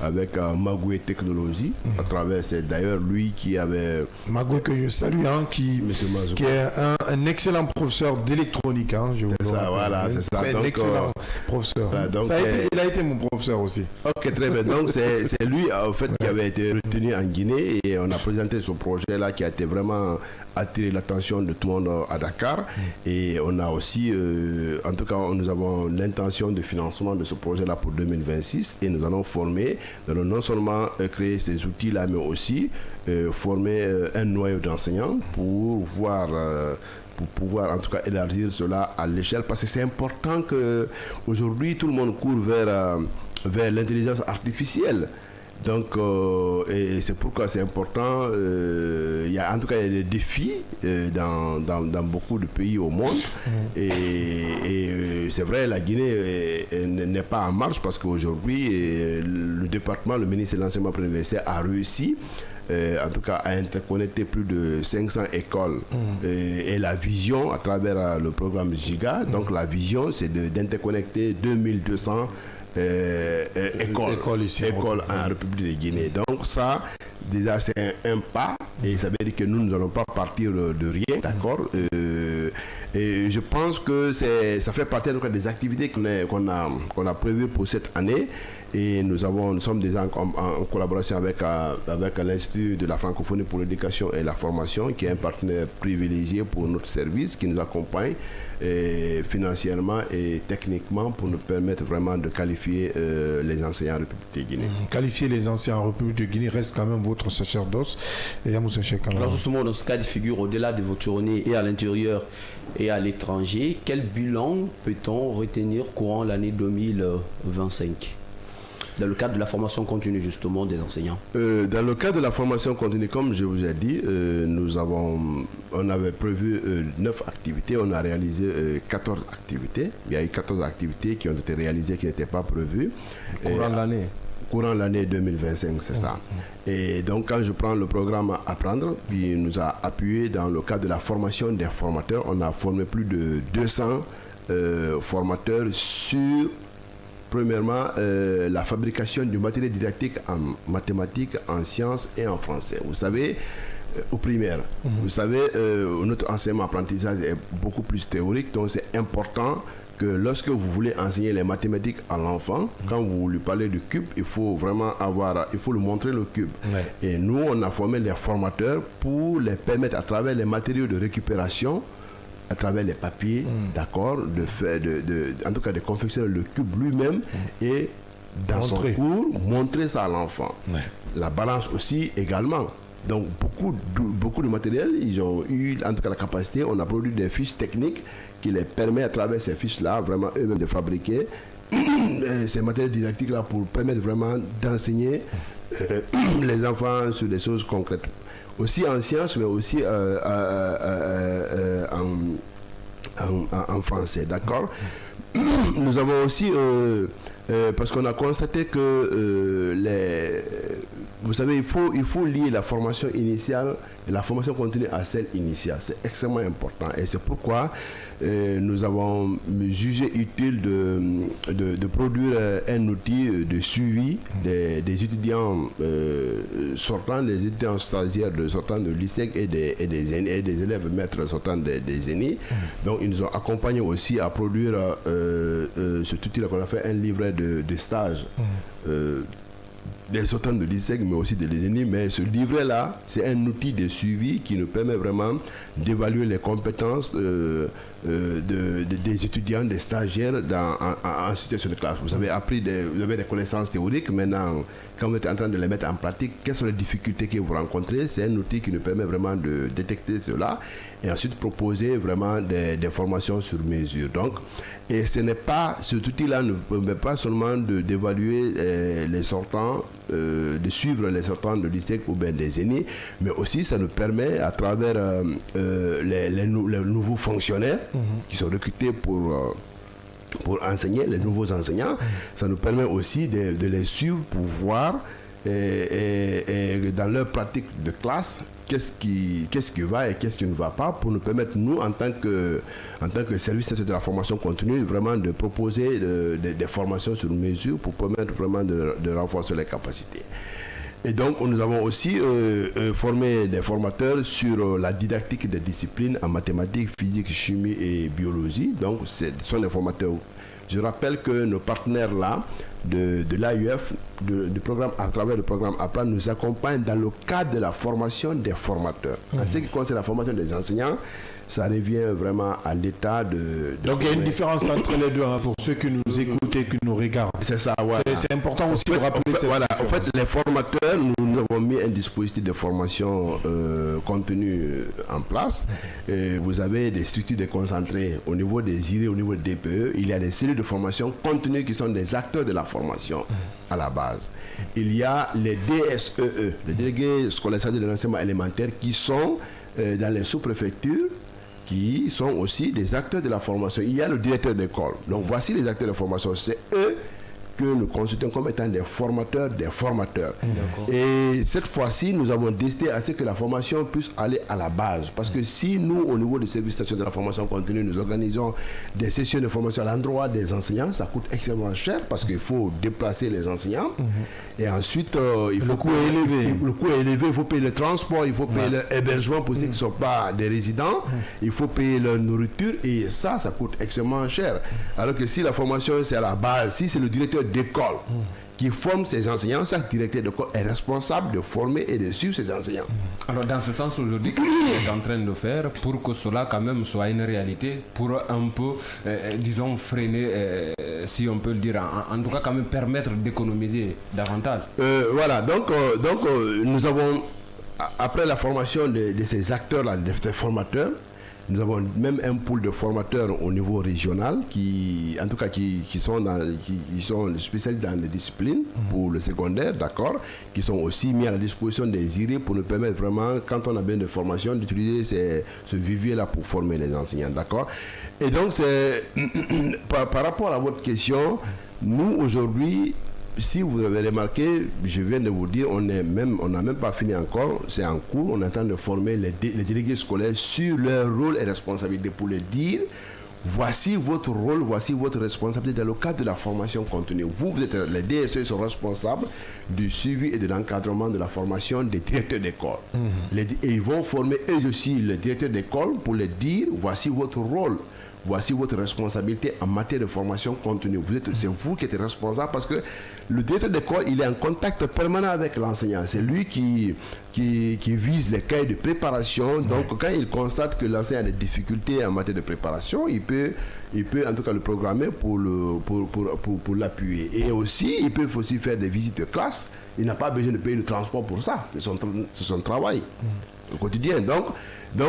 avec Magoué Technologies, à travers, c'est d'ailleurs lui qui avait... Magoué que je salue, qui est un excellent professeur d'électronique. C'est ça, voilà, c'est ça. Un excellent professeur. Il a été mon professeur aussi. Ok, très bien. Donc c'est lui, en fait, qui avait été retenu en Guinée et on a présenté ce projet-là qui a été vraiment attiré l'attention de tout le monde à Dakar. Et on a aussi, en tout cas, nous avons l'intention de financement de ce projet-là pour 2026 et nous allons former, non seulement créer ces outils-là, mais aussi former un noyau d'enseignants pour pouvoir en tout cas élargir cela à l'échelle, parce que c'est important qu'aujourd'hui tout le monde court vers l'intelligence artificielle. Donc, et c'est pourquoi c'est important. Il y a en tout cas des défis dans beaucoup de pays au monde. Et c'est vrai, la Guinée n'est pas en marche parce qu'aujourd'hui, le ministère de l'enseignement préuniversitaire a réussi en tout cas à interconnecter plus de 500 écoles et la vision à travers le programme GIGA. Donc la vision, c'est d'interconnecter 2200 écoles en République de Guinée. Donc ça, déjà, c'est un pas et ça veut dire que nous n'allons pas partir de rien, d'accord. Et je pense que ça fait partie des activités qu'on a prévues pour cette année. Et nous sommes déjà en collaboration avec l'Institut de la francophonie pour l'éducation et la formation, qui est un partenaire privilégié pour notre service, qui nous accompagne financièrement et techniquement pour nous permettre vraiment de qualifier les enseignants en République de Guinée. Qualifier les enseignants en République de Guinée reste quand même votre sacerdoce. Alors justement, dans ce cas de figure, au-delà de vos tournées et à l'intérieur et à l'étranger, quel bilan peut-on retenir courant l'année 2025 dans le cadre de la formation continue justement des enseignants? Dans le cadre de la formation continue, comme je vous ai dit, on avait prévu 9 activités, on a réalisé 14 activités. Il y a eu 14 activités qui ont été réalisées qui n'étaient pas prévues. Courant l'année 2025, c'est ça. Et donc, quand je prends le programme Apprendre, qui nous a appuyé dans le cadre de la formation des formateurs, on a formé plus de 200 formateurs sur, premièrement, la fabrication du matériel didactique en mathématiques, en sciences et en français. Vous savez, au primaire, vous savez, notre enseignement apprentissage est beaucoup plus théorique, donc c'est important que lorsque vous voulez enseigner les mathématiques à l'enfant, quand vous lui parlez du cube, il faut vraiment il faut lui montrer le cube. Et nous, on a formé les formateurs pour les permettre à travers les matériaux de récupération, à travers les papiers, d'accord, en tout cas de confectionner le cube lui-même et dans son cours, montrer ça à l'enfant. La balance aussi également. Donc beaucoup de matériel, ils ont eu en tout cas la capacité, on a produit des fiches techniques qui les permet à travers ces fiches-là, vraiment eux-mêmes de fabriquer ces matériels didactiques-là pour permettre vraiment d'enseigner les enfants sur des choses concrètes. Aussi en sciences, mais aussi en français, d'accord. Nous avons aussi, parce qu'on a constaté que vous savez, il faut lier la formation initiale et la formation continue à celle initiale. C'est extrêmement important. Et c'est pourquoi nous avons jugé utile de produire un outil de suivi des étudiants sortants, des étudiants stagiaires sortant de lycée et des élèves maîtres sortant des ENI. Donc, ils nous ont accompagnés aussi à produire cet outil-là qu'on a fait un livret de stage. Des sortants de lycée, mais aussi de l'ENI. Mais ce livret-là, c'est un outil de suivi qui nous permet vraiment d'évaluer les compétences des étudiants, des stagiaires en situation de classe. Vous avez vous avez des connaissances théoriques. Maintenant, quand vous êtes en train de les mettre en pratique, quelles sont les difficultés que vous rencontrez? C'est un outil qui nous permet vraiment de détecter cela et ensuite proposer vraiment des formations sur mesure. Donc, et cet outil-là ne permet pas seulement d'évaluer les sortants, de suivre les sortants de lycée ou bien des ENI, mais aussi ça nous permet à travers les nouveaux fonctionnaires qui sont recrutés pour enseigner, les nouveaux enseignants, ça nous permet aussi de les suivre pour voir et dans leur pratique de classe qu'est-ce qui va et qu'est-ce qui ne va pas, pour nous permettre, nous, en tant que service de la formation continue, vraiment de proposer des formations sur mesure pour permettre vraiment de renforcer les capacités. Et donc, nous avons aussi formé des formateurs sur la didactique des disciplines en mathématiques, physique, chimie et biologie. Donc, ce sont des formateurs. Je rappelle que nos partenaires là, de l'AUF, du programme, à travers le programme APLA, nous accompagnent dans le cadre de la formation des formateurs. En ce qui concerne la formation des enseignants, ça revient vraiment à l'état de donc il y a une différence entre les deux, pour ceux qui nous écoutent et qui nous regardent. C'est ça, ouais. C'est important aussi de rappeler cette différence. En fait, les formateurs, nous avons mis un dispositif de formation continue en place. Vous avez des structures déconcentrées au niveau des IRE, au niveau des DPE. Il y a des cellules de formation continue qui sont des acteurs de la formation à la base. Il y a les DSEE, les délégués scolaires de l'enseignement élémentaire, qui sont dans les sous-préfectures, qui sont aussi des acteurs de la formation. Il y a le directeur d'école. Donc voici les acteurs de formation. C'est eux que nous consultons comme étant des formateurs des formateurs. Et cette fois-ci, nous avons décidé à ce que la formation puisse aller à la base. Parce que si nous, au niveau du service station de la formation continue, nous organisons des sessions de formation à l'endroit des enseignants, ça coûte extrêmement cher parce qu'il faut déplacer les enseignants. Et ensuite, le coût est élevé. Le coût est élevé. Il faut payer le transport, il faut payer l'hébergement pour ceux qui ne sont pas des résidents, il faut payer leur nourriture et ça coûte extrêmement cher. Alors que si la formation, c'est à la base, si c'est le directeur d'école qui forme ses enseignants, chaque directeur d'école est responsable de former et de suivre ses enseignants. Alors dans ce sens, aujourd'hui, qu'est-ce qu'on est en train de faire pour que cela quand même soit une réalité, pour un peu, disons, freiner, si on peut le dire, en tout cas quand même permettre d'économiser davantage? Voilà, donc nous avons, après la formation de ces acteurs-là, des formateurs, nous avons même un pool de formateurs au niveau régional qui sont spécialisés dans les disciplines pour le secondaire, d'accord, qui sont aussi mis à la disposition des IRE pour nous permettre vraiment, quand on a besoin de formation, d'utiliser ce vivier-là pour former les enseignants, d'accord. Et donc, par rapport à votre question, nous aujourd'hui, si vous avez remarqué, je viens de vous dire, on n'a même pas fini encore, c'est en cours, on est en train de former les délégués scolaires sur leur rôle et responsabilité pour leur dire, voici votre rôle, voici votre responsabilité dans le cadre de la formation continue. Vous êtes, les DSE sont responsables du suivi et de l'encadrement de la formation des directeurs d'école. Et ils vont former eux aussi les directeurs d'école pour leur dire, voici votre rôle. voici votre responsabilité en matière de formation continue. C'est vous qui êtes responsable parce que le directeur d'école, il est en contact permanent avec l'enseignant. C'est lui qui vise les cahiers de préparation. Donc, quand il constate que l'enseignant a des difficultés en matière de préparation, il peut en tout cas le programmer pour l'appuyer. Et aussi, il peut aussi faire des visites de classe. Il n'a pas besoin de payer le transport pour ça. C'est son travail au quotidien. Donc il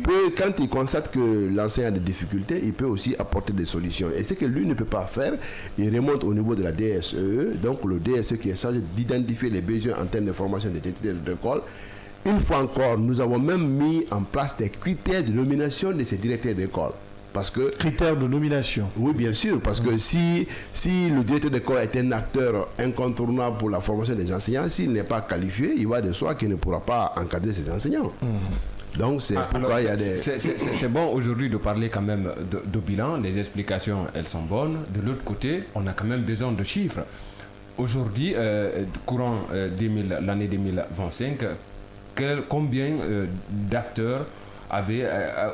peut, quand il constate que l'enseignant a des difficultés, il peut aussi apporter des solutions. Et ce que lui ne peut pas faire, il remonte au niveau de la DSE, donc le DSE qui est chargé d'identifier les besoins en termes de formation des directeurs d'école. Une fois encore, nous avons même mis en place des critères de nomination de ces directeurs d'école. Parce que, critères de nomination. Oui, bien sûr, parce que si le directeur d'école est un acteur incontournable pour la formation des enseignants, s'il n'est pas qualifié, il va de soi qu'il ne pourra pas encadrer ses enseignants. Donc c'est pourquoi il y a des... C'est bon aujourd'hui de parler quand même de bilan, les explications elles sont bonnes. De l'autre côté, on a quand même besoin de chiffres. Aujourd'hui, courant l'année 2025, combien d'acteurs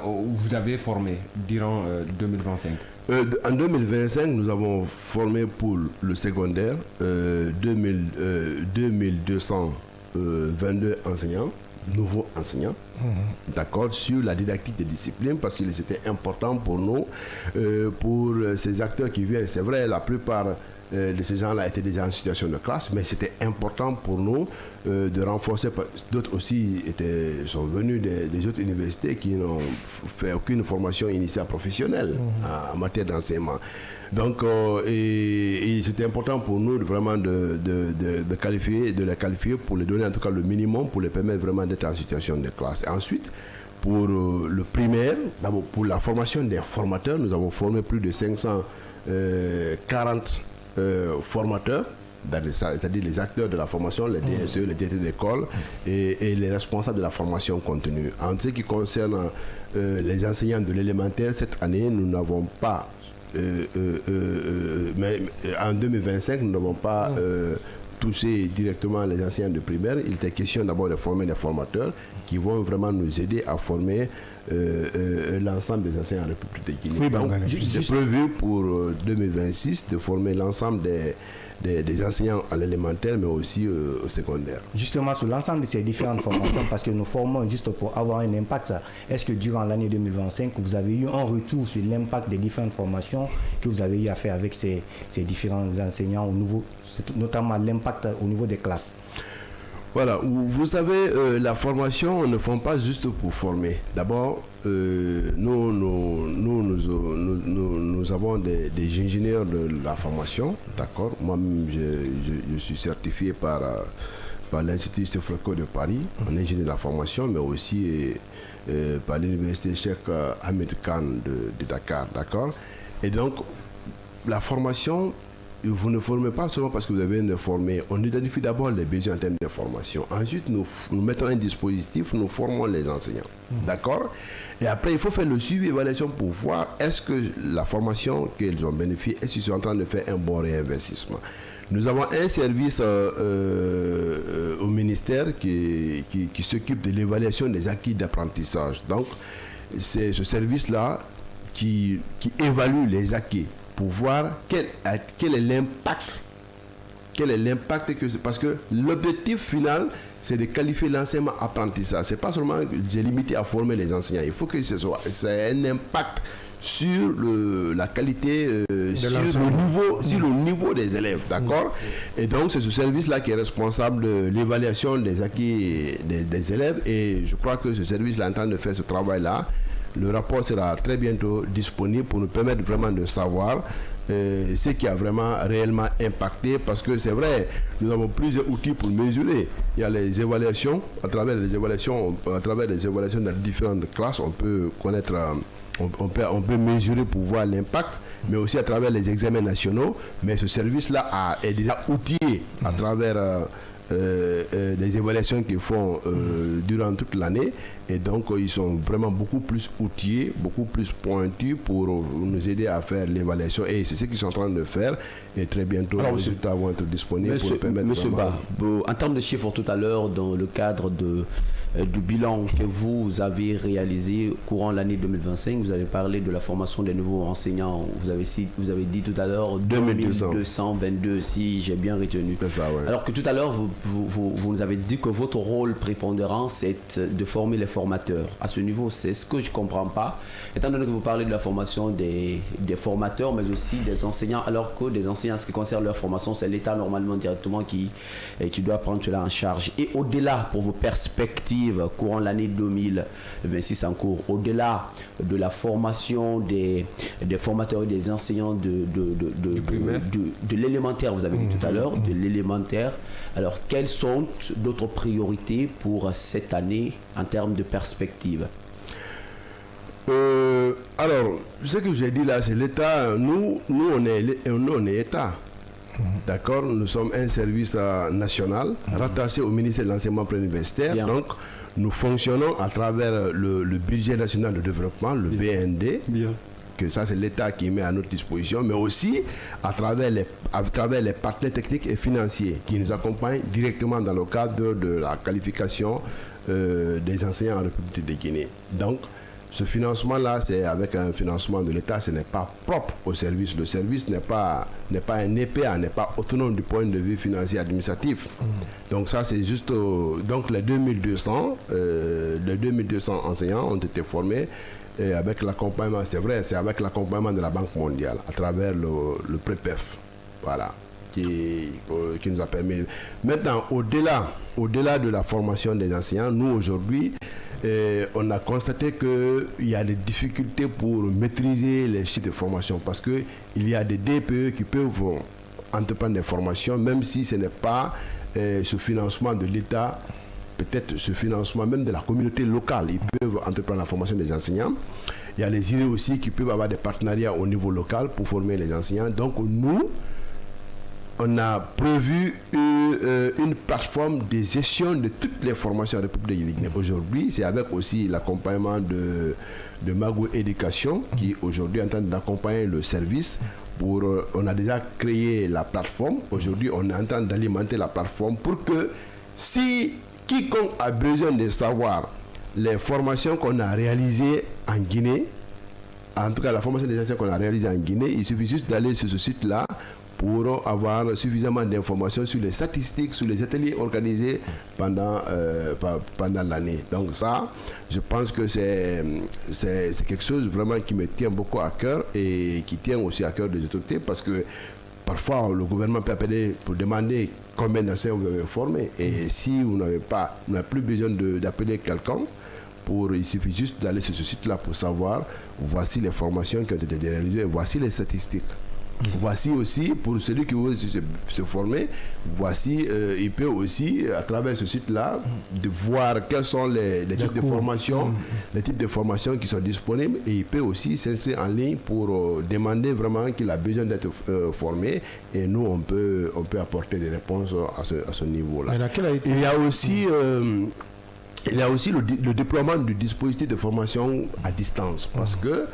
vous avez formé durant 2025? En 2025, nous avons formé pour le secondaire 2222 enseignants, nouveaux enseignants, d'accord, sur la didactique des disciplines, parce que c'était important pour nous, pour ces acteurs qui viennent. C'est vrai, la plupart de ces gens-là étaient déjà en situation de classe, mais c'était important pour nous de renforcer. D'autres aussi sont venus des autres universités qui n'ont fait aucune formation initiale professionnelle en matière d'enseignement. Donc, et c'était important pour nous vraiment de les qualifier pour les donner en tout cas le minimum pour les permettre vraiment d'être en situation de classe. Et ensuite, pour le primaire, d'abord pour la formation des formateurs, nous avons formé plus de 540 formateurs, c'est-à-dire les acteurs de la formation, les DSE, les directeurs d'école et les responsables de la formation continue. En ce qui concerne les enseignants de l'élémentaire, cette année, nous n'avons pas, mais en 2025, nous n'avons pas touché directement les enseignants de primaire. Il était question d'abord de former des formateurs qui vont vraiment nous aider à former l'ensemble des enseignants en République de Guinée. Oui, donc, c'est prévu pour 2026 de former l'ensemble des enseignants à l'élémentaire, mais aussi au secondaire. Justement, sur l'ensemble de ces différentes formations, parce que nous formons juste pour avoir un impact, est-ce que durant l'année 2025, vous avez eu un retour sur l'impact des différentes formations que vous avez eu à faire avec ces différents enseignants, notamment l'impact au niveau des classes? Voilà, vous savez, la formation, on ne forme pas juste pour former. D'abord, nous avons des ingénieurs de la formation, d'accord. Moi-même, je suis certifié par l'Institut Stefreco de Paris, en ingénieur de la formation, mais aussi par l'Université Cheikh Ahmed Khan de Dakar, d'accord. Et donc, la formation, vous ne formez pas seulement parce que vous avez une formée. On identifie d'abord les besoins en termes de formation. Ensuite, nous mettons un dispositif, nous formons les enseignants. D'accord? Et après, il faut faire le suivi, évaluation pour voir est-ce que la formation qu'ils ont bénéficié, est-ce qu'ils sont en train de faire un bon réinvestissement. Nous avons un service au ministère qui s'occupe de l'évaluation des acquis d'apprentissage. Donc, c'est ce service-là qui évalue les acquis pour voir quel est l'impact. Parce que l'objectif final, c'est de qualifier l'enseignement apprentissage. C'est pas seulement limité à former les enseignants. Il faut que c'est un impact sur la qualité, sur le niveau des élèves, d'accord. Et donc c'est ce service-là qui est responsable de l'évaluation des acquis des élèves. Et je crois que ce service-là est en train de faire ce travail-là. Le rapport sera très bientôt disponible pour nous permettre vraiment de savoir ce qui a vraiment réellement impacté, parce que c'est vrai, nous avons plusieurs outils pour mesurer. Il y a les évaluations, à travers les évaluations dans différentes classes, on peut connaître, on peut mesurer pour voir l'impact, mais aussi à travers les examens nationaux. Mais ce service-là est déjà outillé à travers des évaluations qu'ils font durant toute l'année, et donc ils sont vraiment beaucoup plus outillés, beaucoup plus pointus pour nous aider à faire l'évaluation, et c'est ce qu'ils sont en train de faire, et très bientôt les résultats vont être disponibles pour nous permettre Monsieur Ba, en termes de chiffres tout à l'heure, dans le cadre du bilan que vous avez réalisé courant l'année 2025. Vous avez parlé de la formation des nouveaux enseignants. Vous avez dit tout à l'heure 2222, si j'ai bien retenu. C'est ça, ouais. Alors que tout à l'heure, vous nous avez dit que votre rôle prépondérant, c'est de former les formateurs. À ce niveau, c'est ce que je ne comprends pas. Étant donné que vous parlez de la formation des formateurs, mais aussi des enseignants, alors que des enseignants, en ce qui concerne leur formation, c'est l'État normalement directement qui doit prendre cela en charge. Et au-delà, pour vos perspectives courant l'année 2026 en cours, au-delà de la formation des formateurs et des enseignants de l'élémentaire, vous avez dit tout à l'heure, de l'élémentaire, alors quelles sont d'autres priorités pour cette année en termes de perspectives? Alors, ce que j'ai dit là, c'est l'État. Nous, on est État. D'accord. Nous sommes un service national rattaché au ministère de l'enseignement préuniversitaire. Bien. Donc, nous fonctionnons à travers le budget national de développement, le BND. Bien. Que ça, c'est l'État qui met à notre disposition, mais aussi à travers les partenaires techniques et financiers qui nous accompagnent directement dans le cadre de la qualification des enseignants en République de Guinée. Donc, ce financement-là, c'est avec un financement de l'État, ce n'est pas propre au service. Le service n'est pas un EPA, n'est pas autonome du point de vue financier administratif. Donc ça, c'est juste... donc les 2200 enseignants ont été formés et avec l'accompagnement, c'est vrai, c'est avec l'accompagnement de la Banque mondiale à travers le PREPEF. Voilà. Qui nous a permis... Maintenant, au-delà de la formation des enseignants, nous aujourd'hui, on a constaté qu'il y a des difficultés pour maîtriser les sites de formation parce qu'il y a des DPE qui peuvent entreprendre des formations, même si ce n'est pas ce financement de l'État, peut-être ce financement même de la communauté locale, ils peuvent entreprendre la formation des enseignants. Il y a les îles aussi qui peuvent avoir des partenariats au niveau local pour former les enseignants. Donc nous, on a prévu une plateforme de gestion de toutes les formations en République de Guinée. Aujourd'hui, c'est avec aussi l'accompagnement de Mago Éducation qui aujourd'hui est en train d'accompagner le service. On a déjà créé la plateforme. Aujourd'hui, on est en train d'alimenter la plateforme pour que si quiconque a besoin de savoir les formations qu'on a réalisées en Guinée, en tout cas la formation des enseignants qu'on a réalisée en Guinée, il suffit juste d'aller sur ce site-là pour avoir suffisamment d'informations sur les statistiques, sur les ateliers organisés pendant l'année. Donc ça, je pense que c'est quelque chose vraiment qui me tient beaucoup à cœur et qui tient aussi à cœur des autorités parce que parfois le gouvernement peut appeler pour demander combien d'enseignants vous avez formés et si vous n'avez plus besoin d'appeler quelqu'un, il suffit juste d'aller sur ce site-là pour savoir voici les formations qui ont été réalisées, voici les statistiques. Voici aussi, pour celui qui veut se former, voici, il peut aussi, à travers ce site-là, de voir quels sont les types de formations, les types de formations qui sont disponibles et il peut aussi s'inscrire en ligne pour demander vraiment qu'il a besoin d'être formé et nous, on peut apporter des réponses à ce niveau-là. Il y a aussi le déploiement du dispositif de formation à distance parce que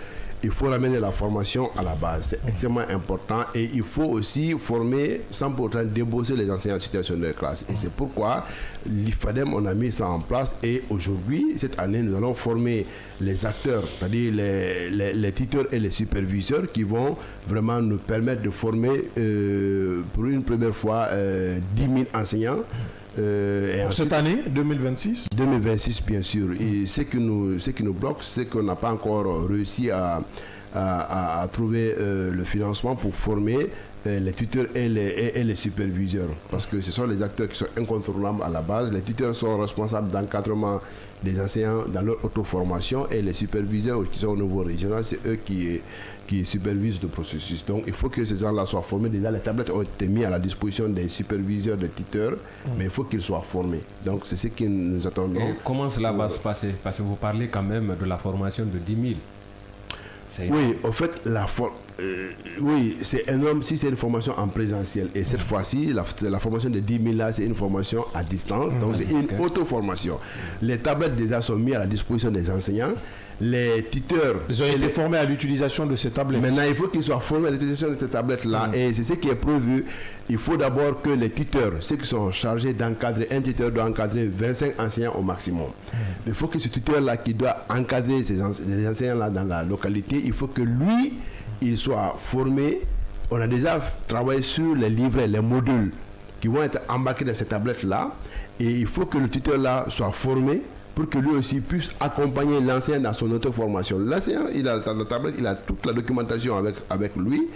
il faut ramener la formation à la base, c'est extrêmement important et il faut aussi former sans pour autant débosser les enseignants en situation de classe. Et c'est pourquoi l'IFADEM, on a mis ça en place et aujourd'hui, cette année, nous allons former les acteurs, c'est-à-dire les tuteurs et les superviseurs qui vont vraiment nous permettre de former pour une première fois 10 000 enseignants. Cette année, 2026 2026, bien sûr. Et ce qui nous bloque, c'est qu'on n'a pas encore réussi à trouver le financement pour former les tuteurs et les superviseurs. Parce que ce sont les acteurs qui sont incontournables à la base. Les tuteurs sont responsables d'encadrement des enseignants dans leur auto-formation et les superviseurs qui sont au niveau régional, c'est eux qui supervisent le processus. Donc il faut que ces gens-là soient formés. Déjà, les tablettes ont été mises à la disposition des superviseurs, des tuteurs, mais il faut qu'ils soient formés. Donc c'est ce que nous attendons. Et comment cela va se passer? Parce que vous parlez quand même de la formation de 10 000. Oui, en fait, oui, c'est énorme si c'est une formation en présentiel. Et cette fois-ci, la formation de 10 000 là, c'est une formation à distance. Donc c'est une auto-formation. Les tablettes déjà sont mises à la disposition des enseignants. Les tuteurs... Ils ont été formés à l'utilisation de ces tablettes. Maintenant, il faut qu'ils soient formés à l'utilisation de ces tablettes-là. Et c'est ce qui est prévu. Il faut d'abord que les tuteurs, ceux qui sont chargés d'encadrer, un tuteur doit encadrer 25 enseignants au maximum. Il faut que ce tuteur-là qui doit encadrer les enseignants-là dans la localité, il faut que lui, il soit formé. On a déjà travaillé sur les livrets, les modules qui vont être embarqués dans ces tablettes-là. Et il faut que le tuteur-là soit formé pour que lui aussi puisse accompagner l'enseignant dans son auto-formation. L'enseignant, il a la tablette, il a toute la documentation avec lui.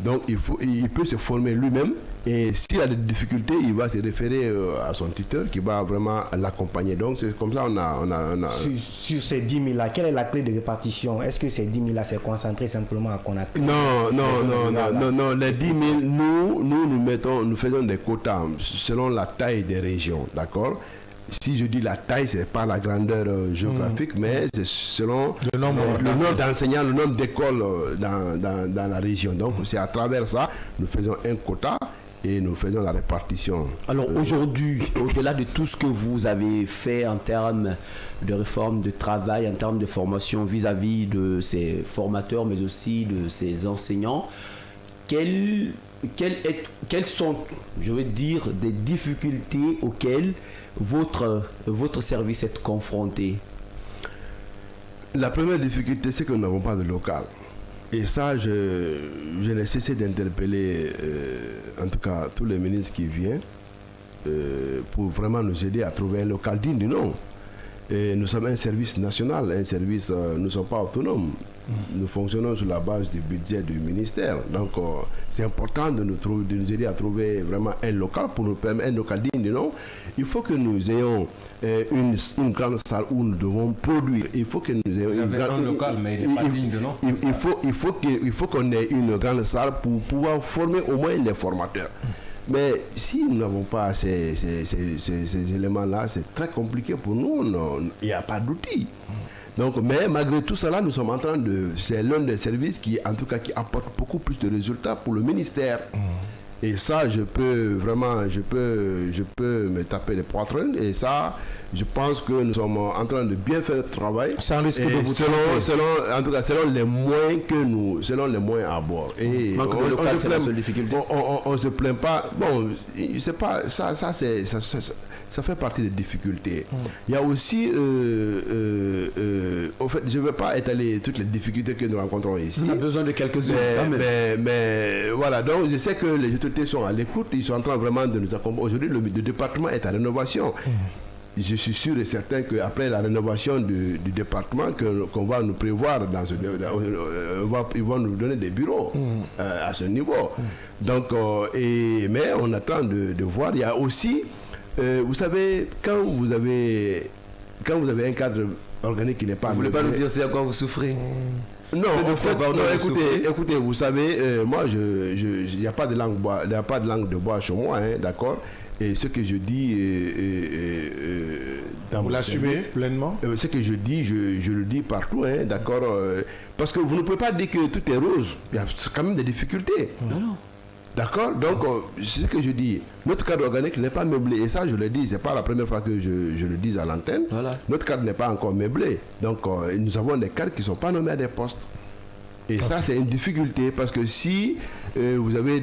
Donc, il peut se former lui-même. Et s'il a des difficultés, il va se référer à son tuteur qui va vraiment l'accompagner. Donc, c'est comme ça on a... Sur ces 10 000 là, quelle est la clé de répartition? Est-ce que ces 10 000 là, c'est concentré simplement à Conakry? Non. Les 10 000, nous faisons des quotas selon la taille des régions. D'accord? Si je dis la taille, ce n'est pas la grandeur géographique, mais c'est selon le nombre d'enseignants, le nombre d'écoles dans la région. Donc, c'est à travers ça, nous faisons un quota et nous faisons la répartition. Alors aujourd'hui, au-delà de tout ce que vous avez fait en termes de réforme de travail, en termes de formation vis-à-vis de ces formateurs, mais aussi de ces enseignants, quelles sont, je veux dire, des difficultés auxquelles votre service est confronté? La première difficulté, c'est que nous n'avons pas de local. Et ça, je n'ai cessé d'interpeller, en tout cas, tous les ministres qui viennent pour vraiment nous aider à trouver un local digne du nom. Et nous sommes un service national, nous ne sommes pas autonomes. Nous fonctionnons sur la base du budget du ministère. Donc, c'est important de nous aider à trouver vraiment un local pour nous permettre un local digne du nom. Il faut que nous ayons une grande salle où nous devons produire. Il faut que nous ayons un local, mais il n'est pas digne de nom. Il faut qu'on ait une grande salle pour pouvoir former au moins les formateurs. Mais si nous n'avons pas ces éléments-là, c'est très compliqué pour nous. Il n'y a pas d'outils. Donc, mais malgré tout cela, nous sommes en train de... C'est l'un des services qui, en tout cas, qui apporte beaucoup plus de résultats pour le ministère. Et ça, je peux me taper les poitrines. Et ça, je pense que nous sommes en train de bien faire le travail. Sans risque de vous en tout cas, selon les moyens à bord. Et on ne se plaint pas. Bon, c'est pas ça fait partie des difficultés. Il y a aussi, au fait, je ne veux pas étaler toutes les difficultés que nous rencontrons ici. On a besoin de quelques-unes. Mais voilà, donc je sais que les autorités sont à l'écoute, ils sont en train vraiment de nous accompagner. Aujourd'hui, le département est à rénovation. Je suis sûr et certain qu'après la rénovation du département, qu'on va nous prévoir ils vont nous donner des bureaux à ce niveau. Donc, mais on attend de voir. Il y a aussi, vous savez, quand vous avez un cadre organique qui n'est pas... Vous ne voulez pas nous dire c'est à quoi vous souffrez? Non, en fait, écoutez, vous savez, moi, il n'y a pas de langue de bois chez moi, hein, d'accord? Et ce que je dis dans vous l'assumez pleinement? Ce que je dis, je le dis partout, hein, d'accord? Parce que vous ne pouvez pas dire que tout est rose. Il y a quand même des difficultés. Non. D'accord? Donc, c'est ce que je dis. Notre cadre organique n'est pas meublé. Et ça, je le dis, ce n'est pas la première fois que je le dis à l'antenne. Voilà. Notre cadre n'est pas encore meublé. Donc, nous avons des cadres qui ne sont pas nommés à des postes. Et ça, c'est une difficulté parce que si vous avez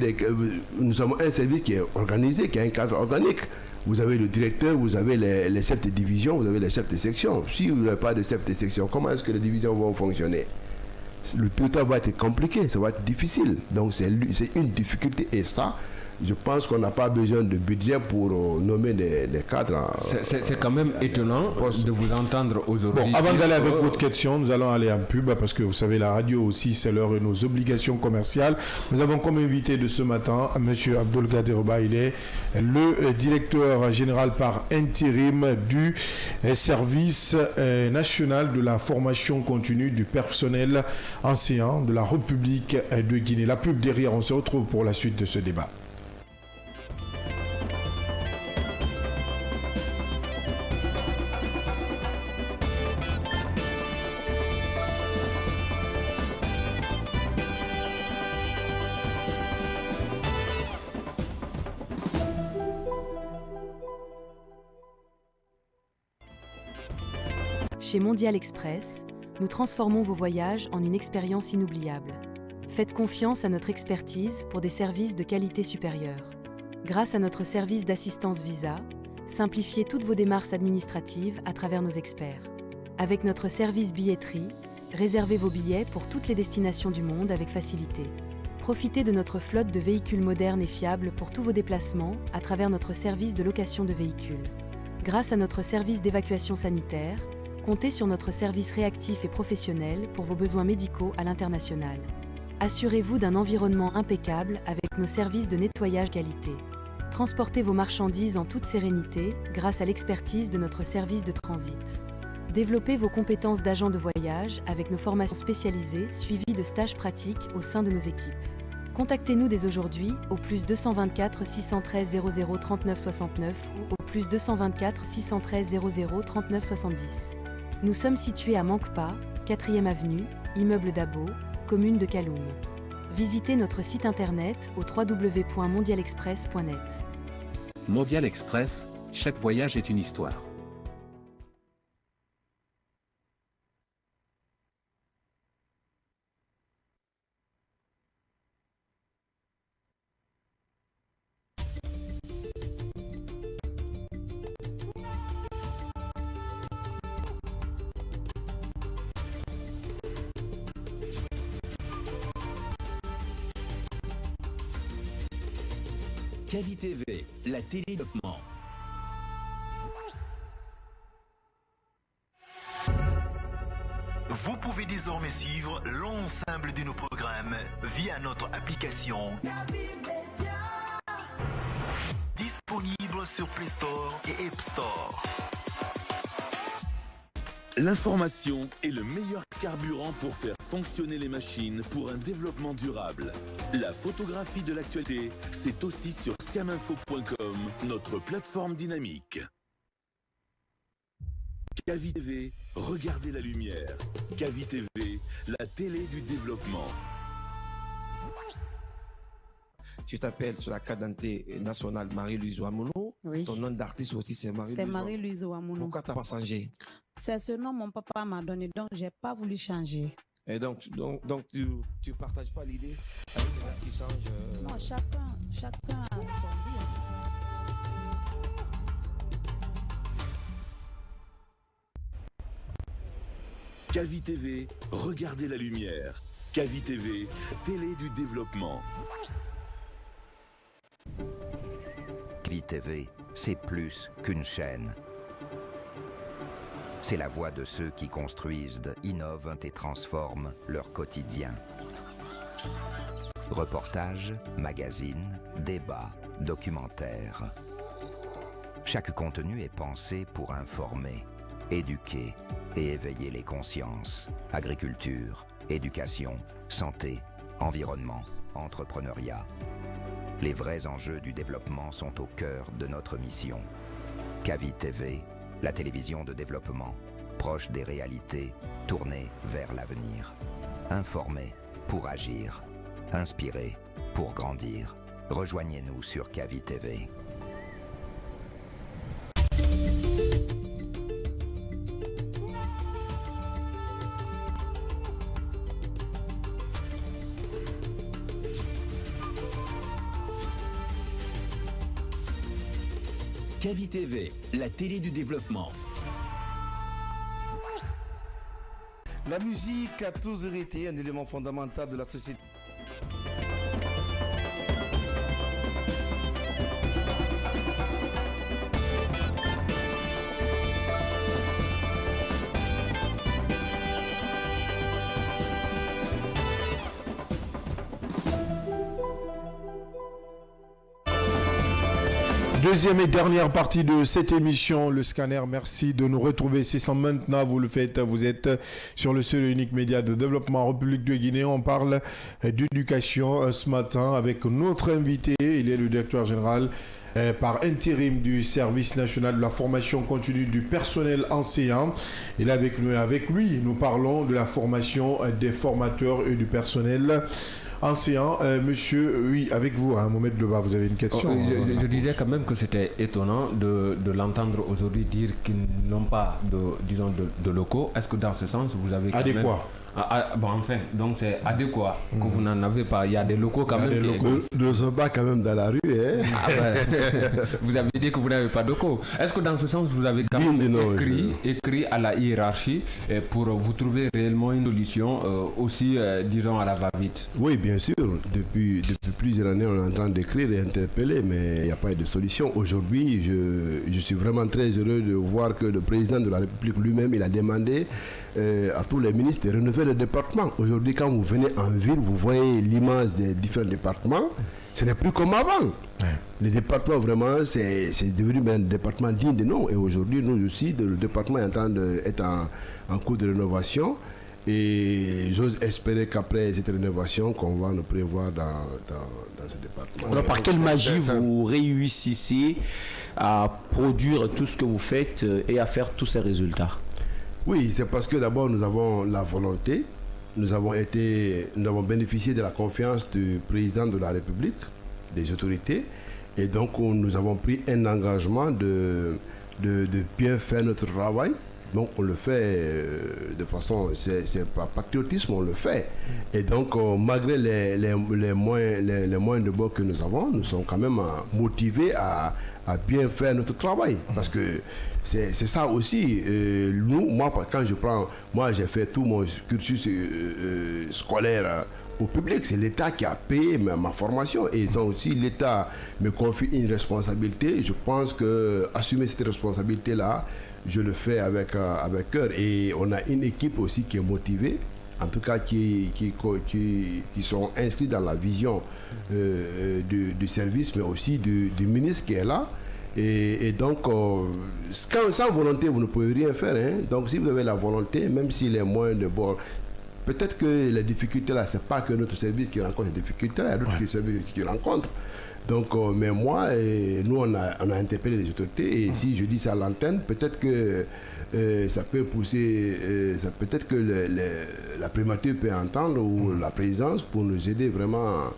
nous avons un service qui est organisé, qui a un cadre organique. Vous avez le directeur, vous avez les chefs de division, vous avez les chefs de section. Si vous n'avez pas de chefs de section, comment est-ce que les divisions vont fonctionner? Le pilotage va être compliqué, ça va être difficile. Donc, c'est une difficulté. Et ça, je pense qu'on n'a pas besoin de budget pour nommer des cadres. C'est quand même étonnant de vous entendre aujourd'hui. Bon, avant d'aller avec votre question, nous allons aller en pub parce que vous savez, la radio aussi, c'est l'heure de nos obligations commerciales. Nous avons comme invité de ce matin M. Abdelkader Ba. Il est le directeur général par intérim du service national de la formation continue du personnel enseignant de la République de Guinée. La pub derrière, on se retrouve pour la suite de ce débat. Chez Mondial Express, nous transformons vos voyages en une expérience inoubliable. Faites confiance à notre expertise pour des services de qualité supérieure. Grâce à notre service d'assistance visa, simplifiez toutes vos démarches administratives à travers nos experts. Avec notre service billetterie, réservez vos billets pour toutes les destinations du monde avec facilité. Profitez de notre flotte de véhicules modernes et fiables pour tous vos déplacements à travers notre service de location de véhicules. Grâce à notre service d'évacuation sanitaire, comptez sur notre service réactif et professionnel pour vos besoins médicaux à l'international. Assurez-vous d'un environnement impeccable avec nos services de nettoyage qualité. Transportez vos marchandises en toute sérénité grâce à l'expertise de notre service de transit. Développez vos compétences d'agent de voyage avec nos formations spécialisées suivies de stages pratiques au sein de nos équipes. Contactez-nous dès aujourd'hui au plus 224 613 00 39 69 ou au plus 224 613 00 39 70. Nous sommes situés à Mankpa, 4e avenue, immeuble Dabo, commune de Kaloum. Visitez notre site internet au www.mondialexpress.net. Mondial Express, chaque voyage est une histoire. Cavi TV, la télé-développement. Vous pouvez désormais suivre l'ensemble de nos programmes via notre application disponible sur Play Store et App Store. L'information est le meilleur carburant pour faire fonctionner les machines pour un développement durable. La photographie de l'actualité, c'est aussi sur siaminfo.com, notre plateforme dynamique. Cavi TV, regardez la lumière. Cavi TV, la télé du développement. Tu t'appelles sur la carte d'identité nationale Marie-Louise Ouamounou. Oui. Ton nom d'artiste aussi, c'est Marie-Louise. C'est Marie-Louise Ouamounou. Pourquoi tu n'as pas changé? C'est ce nom que mon papa m'a donné, donc je n'ai pas voulu changer. Et donc tu partages pas l'idée avec les gens qui changent Non, chacun a son vie. Cavi TV, regardez la lumière. Cavi TV, télé du développement. Cavi TV, c'est plus qu'une chaîne. C'est la voix de ceux qui construisent, innovent et transforment leur quotidien. Reportages, magazines, débats, documentaires. Chaque contenu est pensé pour informer, éduquer et éveiller les consciences. Agriculture, éducation, santé, environnement, entrepreneuriat. Les vrais enjeux du développement sont au cœur de notre mission. Cavi TV, la télévision de développement, proche des réalités, tournée vers l'avenir. Informé pour agir. Inspiré pour grandir. Rejoignez-nous sur Cavi TV. Cavi TV, la télé du développement. La musique a toujours été un élément fondamental de la société. Deuxième et dernière partie de cette émission, le scanner. Merci de nous retrouver. C'est sans maintenant, vous le faites. Vous êtes sur le seul et unique média de développement en République de Guinée. On parle d'éducation ce matin avec notre invité. Il est le directeur général par intérim du service national de la formation continue du personnel enseignant. Et là, avec lui, nous parlons de la formation des formateurs et du personnel enseignant. Monsieur, oui, avec vous, hein, Mohamed Leba, vous avez une question. Je disais quand même que c'était étonnant de l'entendre aujourd'hui dire qu'ils n'ont pas de locaux. Est-ce que dans ce sens, vous avez quand même... bon, enfin, donc c'est adéquat que vous n'en avez pas. Il y a des locaux quand même. Nous ne sommes pas quand même dans la rue. Hein? Vous avez dit que vous n'avez pas de locaux. Est-ce que dans ce sens, vous avez quand même écrit à la hiérarchie pour vous trouver réellement une solution aussi, disons, à la va-vite? Oui, bien sûr. Depuis plusieurs années, on est en train d'écrire et d'interpeller, mais il n'y a pas eu de solution. Aujourd'hui, je suis vraiment très heureux de voir que le président de la République lui-même, il a demandé à tous les ministres de renouveler le département. Aujourd'hui, quand vous venez en ville, vous voyez l'image des différents départements. Ce n'est plus comme avant. Les départements, vraiment, c'est devenu un département digne de nom. Et aujourd'hui, nous aussi, le département est en train d'être en cours de rénovation. Et j'ose espérer qu'après cette rénovation, qu'on va nous prévoir dans ce département. Alors, par quelle magie vous réussissez à produire tout ce que vous faites et à faire tous ces résultats? Oui, c'est parce que d'abord nous avons la volonté, nous avons bénéficié de la confiance du président de la République, des autorités, et donc nous avons pris un engagement de bien faire notre travail. Donc on le fait de façon, c'est pas patriotisme, on le fait. Et donc malgré les moyens de bord que nous avons, nous sommes quand même motivés à bien faire notre travail. Parce que c'est ça aussi. Moi j'ai fait tout mon cursus scolaire au public. C'est l'État qui a payé ma formation. Et donc si l'État me confie une responsabilité, je pense que assumer cette responsabilité-là, je le fais avec cœur. Et on a une équipe aussi qui est motivée, en tout cas qui sont inscrits dans la vision du service, mais aussi du ministre qui est là. Et donc, sans volonté, vous ne pouvez rien faire. Hein. Donc, si vous avez la volonté, même s'il est moins de bord, peut-être que les difficultés là, ce n'est pas que notre service qui rencontre des difficultés, il y a d'autres services qui rencontrent. Donc, mais moi, nous, on a interpellé les autorités. Et si je dis ça à l'antenne, peut-être que ça peut pousser, peut-être que la primature peut entendre ou la présidence pour nous aider vraiment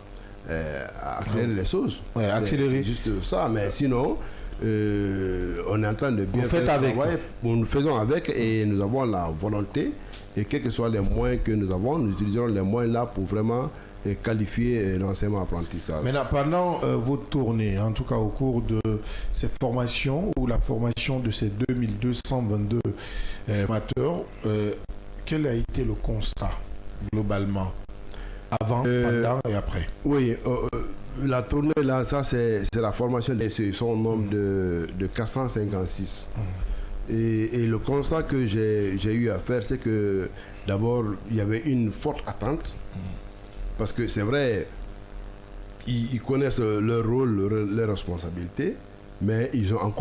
à accélérer les choses. Ouais, accélérer. C'est juste ça. Mais sinon, on est en train de bien faire le travail. Nous faisons avec et nous avons la volonté. Et quels que soient les moyens que nous avons, nous utiliserons les moyens là pour vraiment qualifier l'enseignement-apprentissage. Maintenant, pendant votre tournée, en tout cas au cours de ces formations ou la formation de ces 2222 formateurs, quel a été le constat globalement, avant, pendant et après? Oui, la tournée là, ça c'est la formation de son nombre de 456. Et le constat que j'ai eu à faire, c'est que d'abord, il y avait une forte attente. Parce que c'est vrai, ils connaissent leur rôle, leurs responsabilités, mais ils ont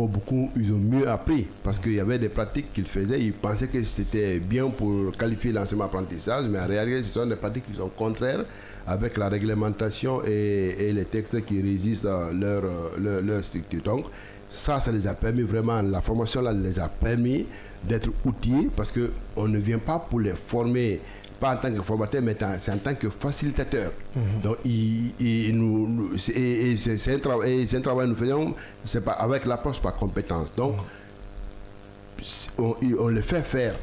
mieux appris. Parce qu'il y avait des pratiques qu'ils faisaient, ils pensaient que c'était bien pour qualifier l'enseignement-apprentissage, mais en réalité, ce sont des pratiques qui sont contraires avec la réglementation et les textes qui régissent leur structure. Donc, ça les a permis vraiment, la formation là les a permis d'être outillés parce qu'on ne vient pas pour les former, pas en tant que formateur, mais c'est en tant que facilitateur. Donc, c'est un travail que nous faisons, c'est pas avec l'approche par compétence. Donc, on le fait faire.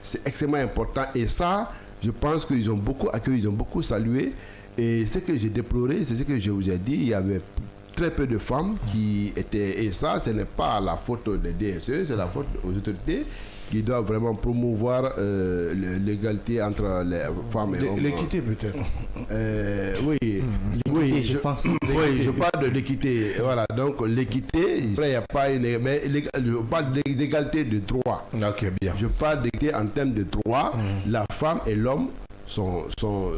C'est extrêmement important. Et ça, je pense qu'ils ont beaucoup accueilli, ils ont beaucoup salué. Et ce que j'ai déploré, c'est ce que je vous ai dit, il y avait très peu de femmes qui étaient... Et ça, ce n'est pas la faute des DSE, c'est la faute aux autorités qui doivent vraiment promouvoir l'égalité entre les femmes et hommes. L'équité peut-être. Oui, je pense. Oui, je parle de l'équité. Voilà, donc l'équité, il n'y a pas une... Mais je parle d'égalité de droit. Ok, bien. Je parle d'égalité en termes de droit. La femme et l'homme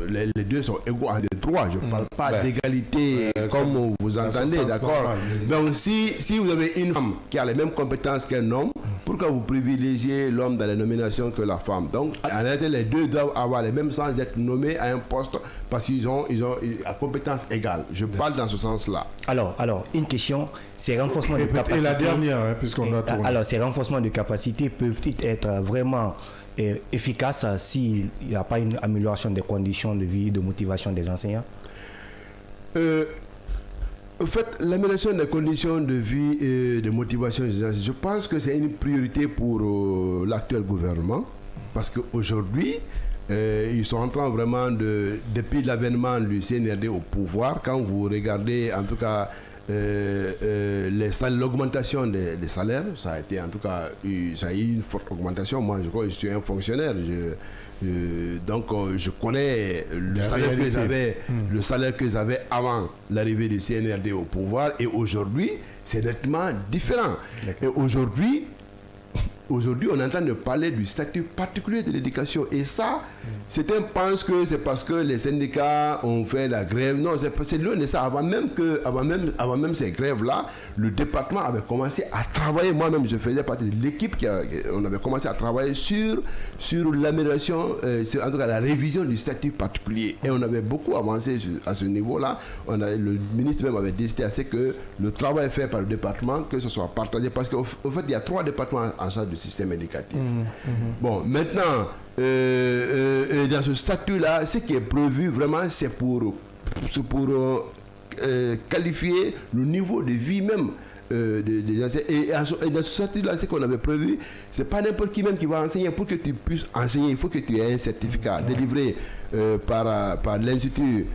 les deux sont égaux en droit. Je ne parle pas d'égalité comme vous entendez, d'accord? Donc si vous avez une femme qui a les mêmes compétences qu'un homme, pourquoi vous privilégiez l'homme dans les nominations que la femme? Donc en réalité, les deux doivent avoir les mêmes chances d'être nommés à un poste parce qu'ils ont à compétences égales. Je parle dans ce sens-là. Alors, une question, ces renforcements de capacité... Et la dernière, puisqu'on doit tourner. Alors, ces renforcements de capacité peuvent-ils être vraiment efficace s'il n'y a pas une amélioration des conditions de vie, de motivation des enseignants? En fait, l'amélioration des conditions de vie et de motivation, je pense que c'est une priorité pour l'actuel gouvernement, parce qu'aujourd'hui, ils sont en train vraiment depuis l'avènement du CNRD au pouvoir, quand vous regardez en tout cas l'augmentation des salaires, ça a été en tout cas ça a eu une forte augmentation. Moi, je crois que je suis un fonctionnaire. Donc, je connais le salaire que j'avais avant l'arrivée du CNRD au pouvoir, et aujourd'hui, c'est nettement différent. Et aujourd'hui, on est en train de parler du statut particulier de l'éducation. Et ça, certains pensent que c'est parce que les syndicats ont fait la grève. Non, c'est loin de ça. Avant même ces grèves-là, le département avait commencé à travailler. Moi-même, je faisais partie de l'équipe on avait commencé à travailler sur l'amélioration, en tout cas la révision du statut particulier. Et on avait beaucoup avancé à ce niveau-là. Le ministre même avait décidé à ce que le travail fait par le département, que ce soit partagé. Parce qu'au fait, il y a 3 départements en charge du système éducatif. Bon, maintenant, dans ce statut-là, ce qui est prévu vraiment, c'est pour qualifier le niveau de vie même des enseignants. Et dans ce statut-là, ce qu'on avait prévu, c'est pas n'importe qui même qui va enseigner. Pour que tu puisses enseigner, il faut que tu aies un certificat délivré par l'Institut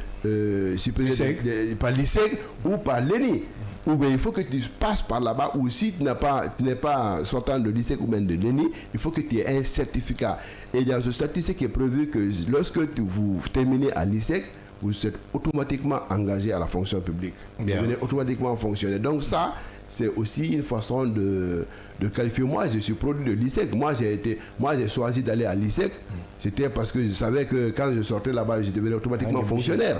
supérieur, par l'ISEC ou par l'ENI. Ou bien il faut que tu passes par là-bas, ou si tu n'es pas sortant de l'ISEC ou même de l'ENI, il faut que tu aies un certificat. Et dans ce statut, c'est qui est prévu que lorsque vous terminez à l'ISEC, vous êtes automatiquement engagé à la fonction publique. Bien. Vous venez automatiquement fonctionner. Donc ça, c'est aussi une façon de qualifier. Moi, je suis produit de l'ISEC. Moi, j'ai choisi d'aller à l'ISEC. C'était parce que je savais que quand je sortais là-bas, je devenais automatiquement fonctionnaire.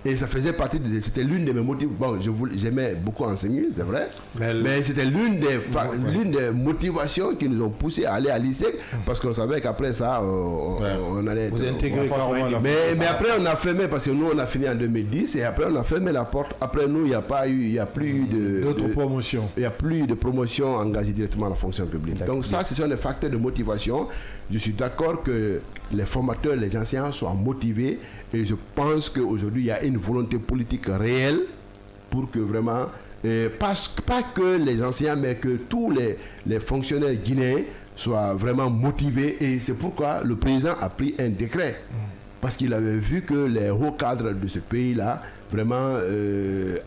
Et ça faisait partie c'était l'une de mes motifs. Bon, j'aimais beaucoup enseigner, c'est vrai. Mais c'était l'une des motivations qui nous ont poussé à aller à l'ISEC, parce qu'on savait qu'après ça, on allait vous intégrer carrément. Mais après, on a fermé, parce que nous, on a fini en 2010, et après, on a fermé la porte. Après nous, il n'y a plus d'autres promotions. Il n'y a plus de promotion engagée directement à la fonction publique. Donc ça, ce sont des facteurs de motivation. Je suis d'accord que les formateurs, les enseignants soient motivés, et je pense qu'aujourd'hui, il y a une volonté politique réelle pour que vraiment, pas que les enseignants, mais que tous les fonctionnaires guinéens soient vraiment motivés. Et c'est pourquoi le président a pris un décret. Parce qu'il avait vu que les hauts cadres de ce pays-là vraiment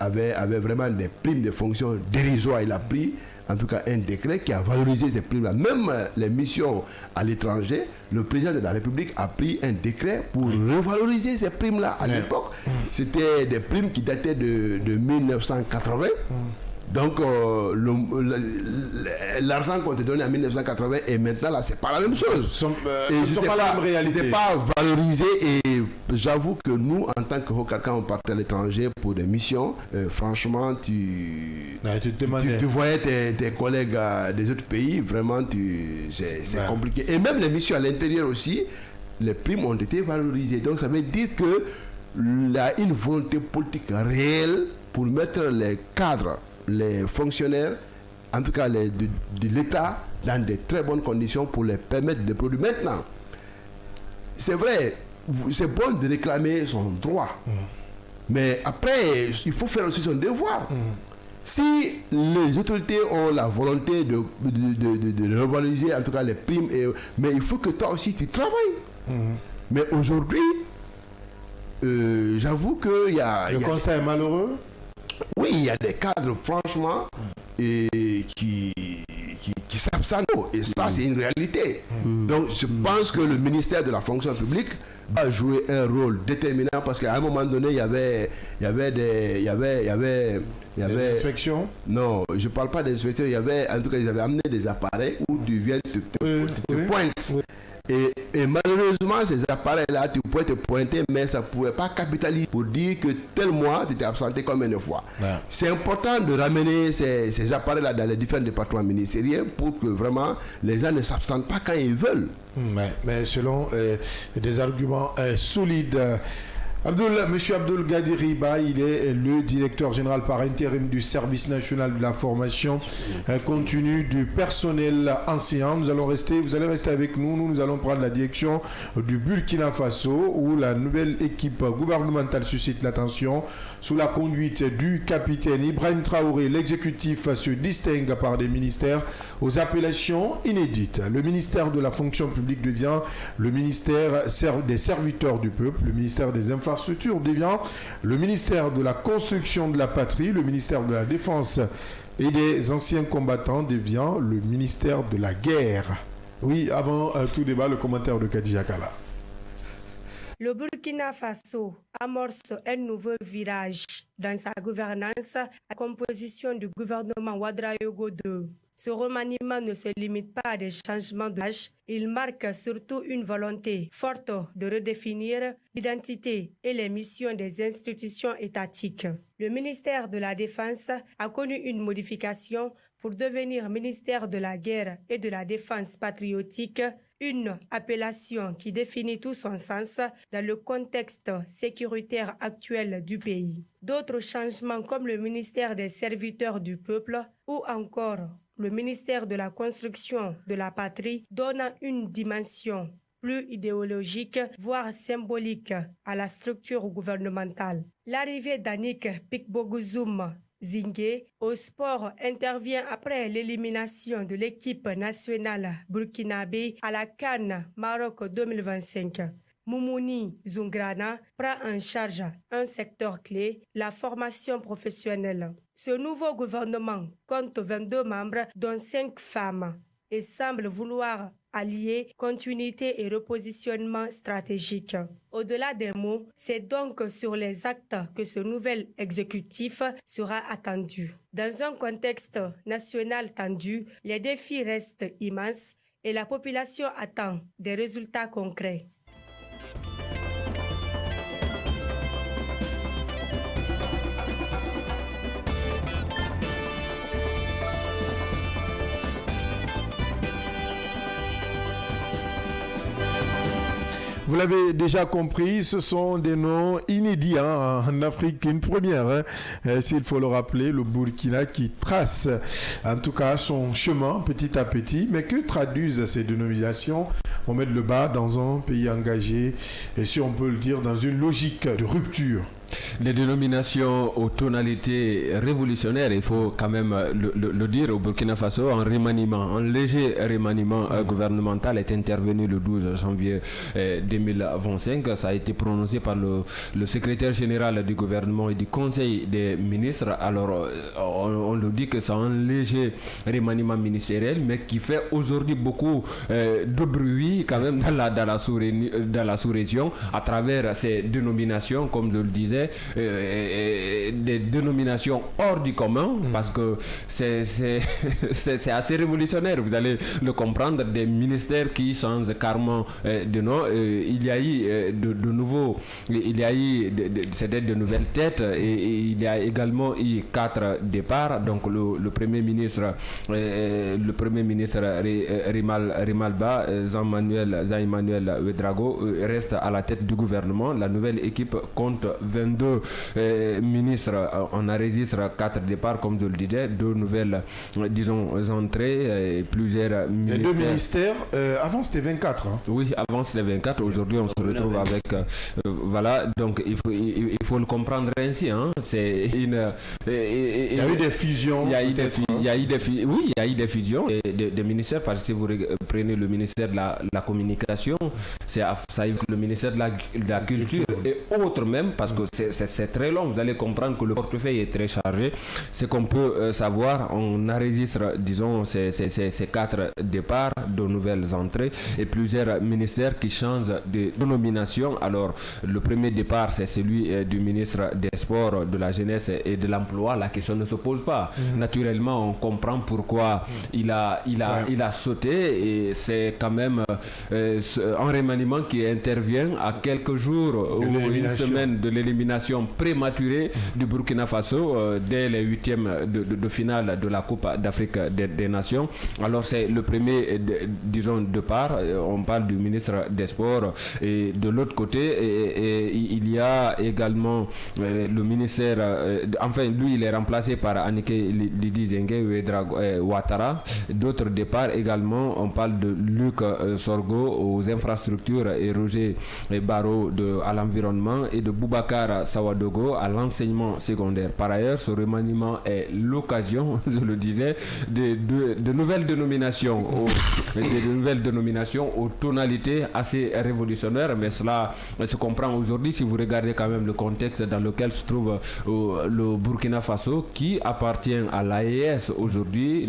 avaient vraiment des primes de fonction dérisoires. Il a pris en tout cas un décret qui a valorisé ces primes-là. Même les missions à l'étranger, le président de la République a pris un décret pour revaloriser ces primes-là. À l'époque, c'était des primes qui dataient de 1980. Donc, l'argent qu'on te donnait en 1980 et maintenant, là, c'est pas la même chose. C'était pas valorisé, et j'avoue que nous, en tant que Hokar, quand on partait à l'étranger pour des missions, franchement, tu voyais tes collègues des autres pays, vraiment, c'est compliqué. Et même les missions à l'intérieur aussi, les primes ont été valorisées. Donc, ça veut dire qu'il y a une volonté politique réelle pour mettre les cadres, les fonctionnaires, en tout cas de l'État, dans de très bonnes conditions pour les permettre de produire. Maintenant, c'est vrai, c'est bon de réclamer son droit, mais après, il faut faire aussi son devoir. Si les autorités ont la volonté de revaloriser en tout cas les primes, mais il faut que toi aussi tu travailles. Mais aujourd'hui, j'avoue qu'il y a... Le constat est malheureux. Oui, il y a des cadres, franchement, qui s'absentent. Et ça, c'est une réalité. Donc, je pense que le ministère de la fonction publique va jouer un rôle déterminant, parce qu'à un moment donné, il y avait des inspections. Non, je ne parle pas d'inspection. Il y avait, en tout cas, ils avaient amené des appareils où tu viens, te pointes. Et malheureusement, ces appareils-là, tu pouvais te pointer, mais ça ne pouvait pas capitaliser pour dire que tel mois, tu t'es absenté combien de fois. C'est important de ramener ces appareils-là dans les différents départements ministériels pour que vraiment les gens ne s'absentent pas quand ils veulent. Mais selon des arguments solides. Monsieur Abdul Gadiriba, il est le directeur général par intérim du service national de la formation continue du personnel enseignant. Vous allez rester avec nous. Nous allons prendre la direction du Burkina Faso où la nouvelle équipe gouvernementale suscite l'attention. Sous la conduite du capitaine Ibrahim Traoré, l'exécutif se distingue par des ministères aux appellations inédites. Le ministère de la fonction publique devient le ministère des serviteurs du peuple, le ministère des infrastructures devient le ministère de la construction de la patrie, le ministère de la défense et des anciens combattants devient le ministère de la guerre. Oui, avant tout débat, le commentaire de Kadija Kala. Le Burkina Faso amorce un nouveau virage dans sa gouvernance à la composition du gouvernement Ouadraogo II. Ce remaniement ne se limite pas à des changements d'âge, il marque surtout une volonté forte de redéfinir l'identité et les missions des institutions étatiques. Le ministère de la Défense a connu une modification pour devenir ministère de la guerre et de la défense patriotique, une appellation qui définit tout son sens dans le contexte sécuritaire actuel du pays. D'autres changements comme le ministère des serviteurs du peuple ou encore le ministère de la construction de la patrie donnent une dimension plus idéologique, voire symbolique à la structure gouvernementale. L'arrivée d'Annick Pikbogouzoum Zingué au sport intervient après l'élimination de l'équipe nationale burkinabé à la CAN Maroc 2025. Moumouni Zungrana prend en charge un secteur clé, la formation professionnelle. Ce nouveau gouvernement compte 22 membres, dont 5 femmes, et semble vouloir allier continuité et repositionnement stratégique. Au-delà des mots, c'est donc sur les actes que ce nouvel exécutif sera attendu. Dans un contexte national tendu, les défis restent immenses et la population attend des résultats concrets. Vous l'avez déjà compris, ce sont des noms inédits en Afrique, une première, s'il faut le rappeler, le Burkina qui trace en tout cas son chemin petit à petit. Mais que traduisent ces dénominations? On met le bas dans un pays engagé et si on peut le dire dans une logique de rupture. Les dénominations aux tonalités révolutionnaires, il faut quand même le dire, au Burkina Faso, un léger remaniement gouvernemental est intervenu le 12 janvier 2025. Ça a été prononcé par le secrétaire général du gouvernement et du conseil des ministres. Alors, on le dit que c'est un léger remaniement ministériel, mais qui fait aujourd'hui beaucoup de bruit quand même dans la sous-région à travers ces dénominations, comme je le disais, des dénominations hors du commun, parce que c'est assez révolutionnaire, vous allez le comprendre, des ministères qui changent carrément de nom. Il y a eu de nouveaux, il y a eu de nouvelles têtes et il y a également eu 4 départs. Donc le premier ministre Rimalba, Jean-Emmanuel Ouedraogo reste à la tête du gouvernement. La nouvelle équipe compte 22 ministres. On enregistre 4 départs, comme je le disais, 2 nouvelles, entrées, plusieurs ministères. Les 2 ministères, avant c'était 24. Oui, avant c'était 24. Aujourd'hui, on se retrouve avec... voilà, donc il faut le comprendre ainsi. C'est une... il y a eu des fusions. Il y a eu des fusions des ministères, parce que si vous prenez le ministère de la communication, ça a eu le ministère de la culture et autres même, parce que c'est très long. Vous allez comprendre que le portefeuille est très chargé. Ce qu'on peut savoir, on enregistre, ces 4 départs, de nouvelles entrées et plusieurs ministères qui changent de nomination. Alors, le premier départ, c'est celui du ministre des Sports, de la Jeunesse et de l'Emploi. La question ne se pose pas. Naturellement, on comprend pourquoi il a sauté, et c'est quand même un remaniement qui intervient à quelques jours ou une semaine de l'élimination d'élimination prématurée du Burkina Faso dès les 8e de finale de la Coupe d'Afrique des Nations. Alors c'est le premier, disons, départ. On parle du ministre des Sports. Et de l'autre côté, il y a également le ministère, enfin lui il est remplacé par Anike Lidi Zengue Ouattara. D'autres départs également, on parle de Luc Sorgo aux infrastructures et Roger Barreau à l'environnement et de Boubacar Sawadogo à l'enseignement secondaire. Par ailleurs, ce remaniement est l'occasion, je le disais, de nouvelles dénominations, aux tonalités assez révolutionnaires, mais cela se comprend aujourd'hui si vous regardez quand même le contexte dans lequel se trouve le Burkina Faso, qui appartient à l'AES aujourd'hui,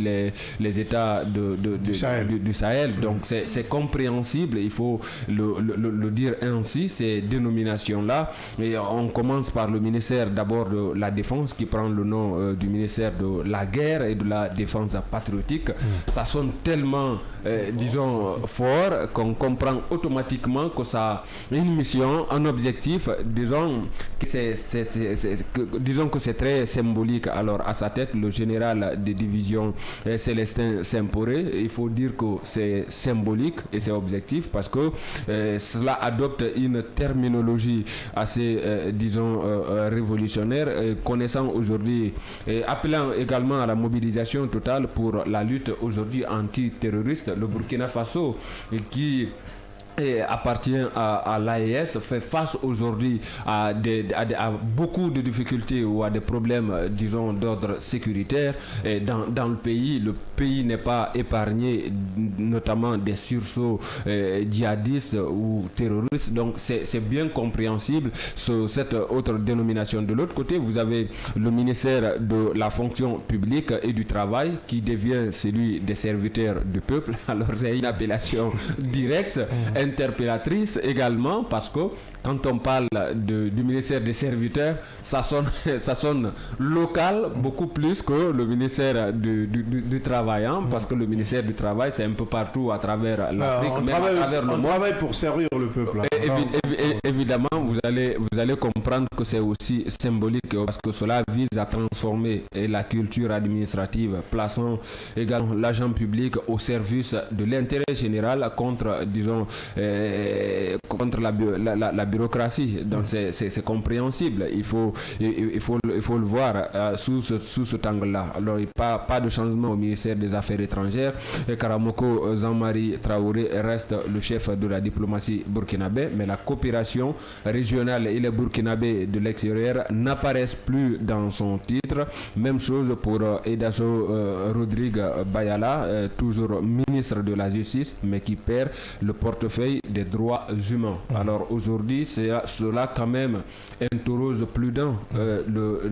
les États du Sahel. Donc c'est compréhensible, il faut le dire ainsi, ces dénominations-là. Et on commence par le ministère d'abord de la Défense, qui prend le nom du ministère de la Guerre et de la Défense patriotique. Ça sonne tellement, disons, fort qu'on comprend automatiquement que ça a une mission, un objectif, disons que c'est très symbolique. Alors à sa tête, le général de division Célestin Semporé. Il faut dire que c'est symbolique et c'est objectif parce que cela adopte une terminologie assez, disons, révolutionnaire, connaissant aujourd'hui, appelant également à la mobilisation totale pour la lutte aujourd'hui antiterroriste. Le Burkina Faso qui appartient à l'AES fait face aujourd'hui à beaucoup de difficultés ou à des problèmes, disons, d'ordre sécuritaire dans le pays. Le pays n'est pas épargné, notamment des sursauts djihadistes ou terroristes. Donc c'est bien compréhensible cette autre dénomination. De l'autre côté, vous avez le ministère de la fonction publique et du travail qui devient celui des serviteurs du peuple. Alors c'est une appellation directe, interpellatrice également, parce que quand on parle du ministère des serviteurs, ça sonne local beaucoup plus que le ministère du travail, hein, parce que le ministère du travail c'est un peu partout à travers l'Afrique, même à travers le monde. On travaille pour servir le peuple. Évidemment, vous allez comprendre que c'est aussi symbolique parce que cela vise à transformer la culture administrative, plaçant également l'agent public au service de l'intérêt général contre, disons, contre la bureaucratie. Donc c'est compréhensible. Il faut le voir sous cet angle-là. Alors il n'y a pas de changement au ministère des Affaires étrangères. Karamoko Jean-Marie Traoré reste le chef de la diplomatie burkinabé, mais la coopération régionale et les burkinabés de l'extérieur n'apparaissent plus dans son titre. Même chose pour Edaso Rodrigue Bayala, toujours ministre de la Justice, mais qui perd le portefeuille des droits humains. Alors aujourd'hui, cela quand même interroge plus d'un.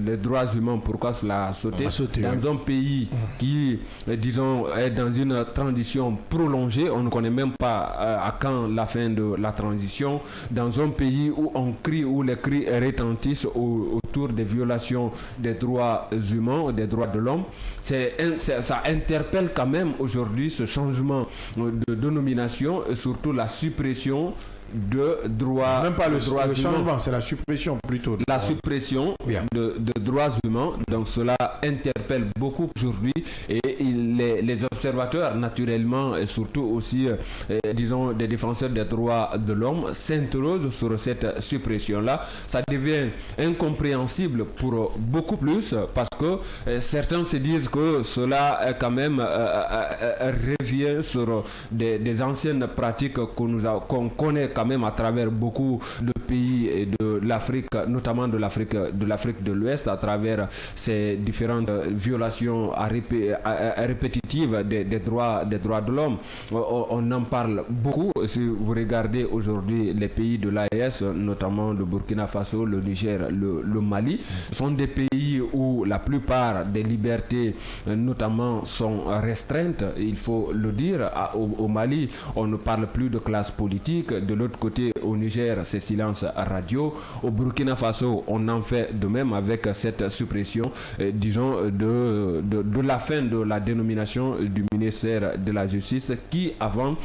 Les droits humains, pourquoi cela a sauté dans un pays qui, disons, est dans une transition prolongée. On ne connaît même pas à quand la fin de la transition. Dans un pays où on crie, où les cris retentissent autour des violations des droits humains, des droits de l'homme, ça interpelle quand même aujourd'hui ce changement de dénomination et surtout la suppression de droits. Même pas le changement, c'est la suppression plutôt. La suppression de droits humains. Donc cela interpelle beaucoup aujourd'hui et les observateurs naturellement et surtout aussi disons des défenseurs des droits de l'homme s'interrogent sur cette suppression-là. Ça devient incompréhensible pour beaucoup plus parce que certains se disent que cela quand même revient sur des anciennes pratiques qu'on connaît quand même à travers beaucoup de pays de l'Afrique, notamment de l'Afrique de l'Ouest, à travers ces différentes violations répétitives des droits de l'homme. On en parle beaucoup. Si vous regardez aujourd'hui les pays de l'AES, notamment le Burkina Faso, le Niger, le Mali, sont des pays où la plupart des libertés, notamment, sont restreintes. Il faut le dire. Au Mali, on ne parle plus de classe politique. De l'autre côté, au Niger, c'est silence radio. Au Burkina Faso, on en fait de même avec cette suppression, disons, de la fin de la dénomination du ministère de la Justice qui, avant,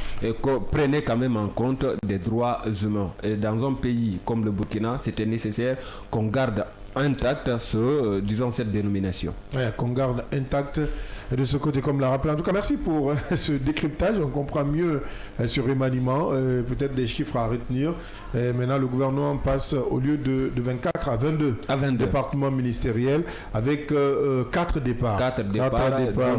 prenait quand même en compte des droits humains. Et dans un pays comme le Burkina, c'était nécessaire qu'on garde intact disons, cette dénomination. Ouais, qu'on garde intact de ce côté, comme l'a rappelé. En tout cas, merci pour ce décryptage. On comprend mieux ce remaniement, peut-être des chiffres à retenir. Maintenant, le gouvernement passe au lieu de 24 à 22 départements ministériels avec 4 départs. 4 départs,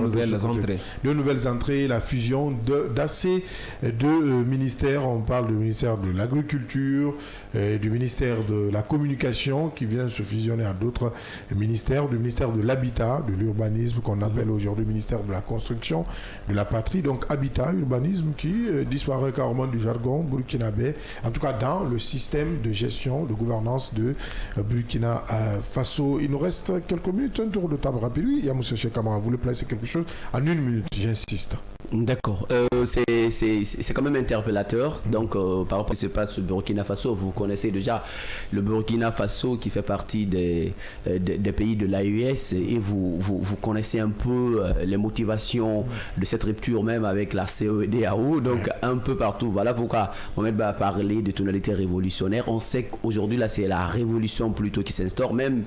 2 nouvelles entrées, la fusion d'assez de ministères. On parle du ministère de l'Agriculture, du ministère de la Communication qui vient se fusionner à d'autres ministères, du ministère de l'Habitat, de l'Urbanisme qu'on appelle aujourd'hui ministère de la Construction, de la Patrie, donc Habitat, Urbanisme qui disparaît carrément du jargon burkinabé, en tout cas dans le système de gestion, de gouvernance de Burkina Faso. Il nous reste quelques minutes, un tour de table rapide. Oui, Yamoussa Kamara, vous voulez placer quelque chose en 1 minute, j'insiste. D'accord. C'est quand même interpellateur. Donc, par rapport à ce qui se passe au Burkina Faso, vous connaissez déjà le Burkina Faso qui fait partie des pays de l'AES et vous connaissez un peu les motivations de cette rupture même avec la CEDEAO. Donc, un peu partout. Voilà pourquoi on va parler de tonalité révolutionnaire. On sait qu'aujourd'hui, là, c'est la révolution plutôt qui s'instaure. Même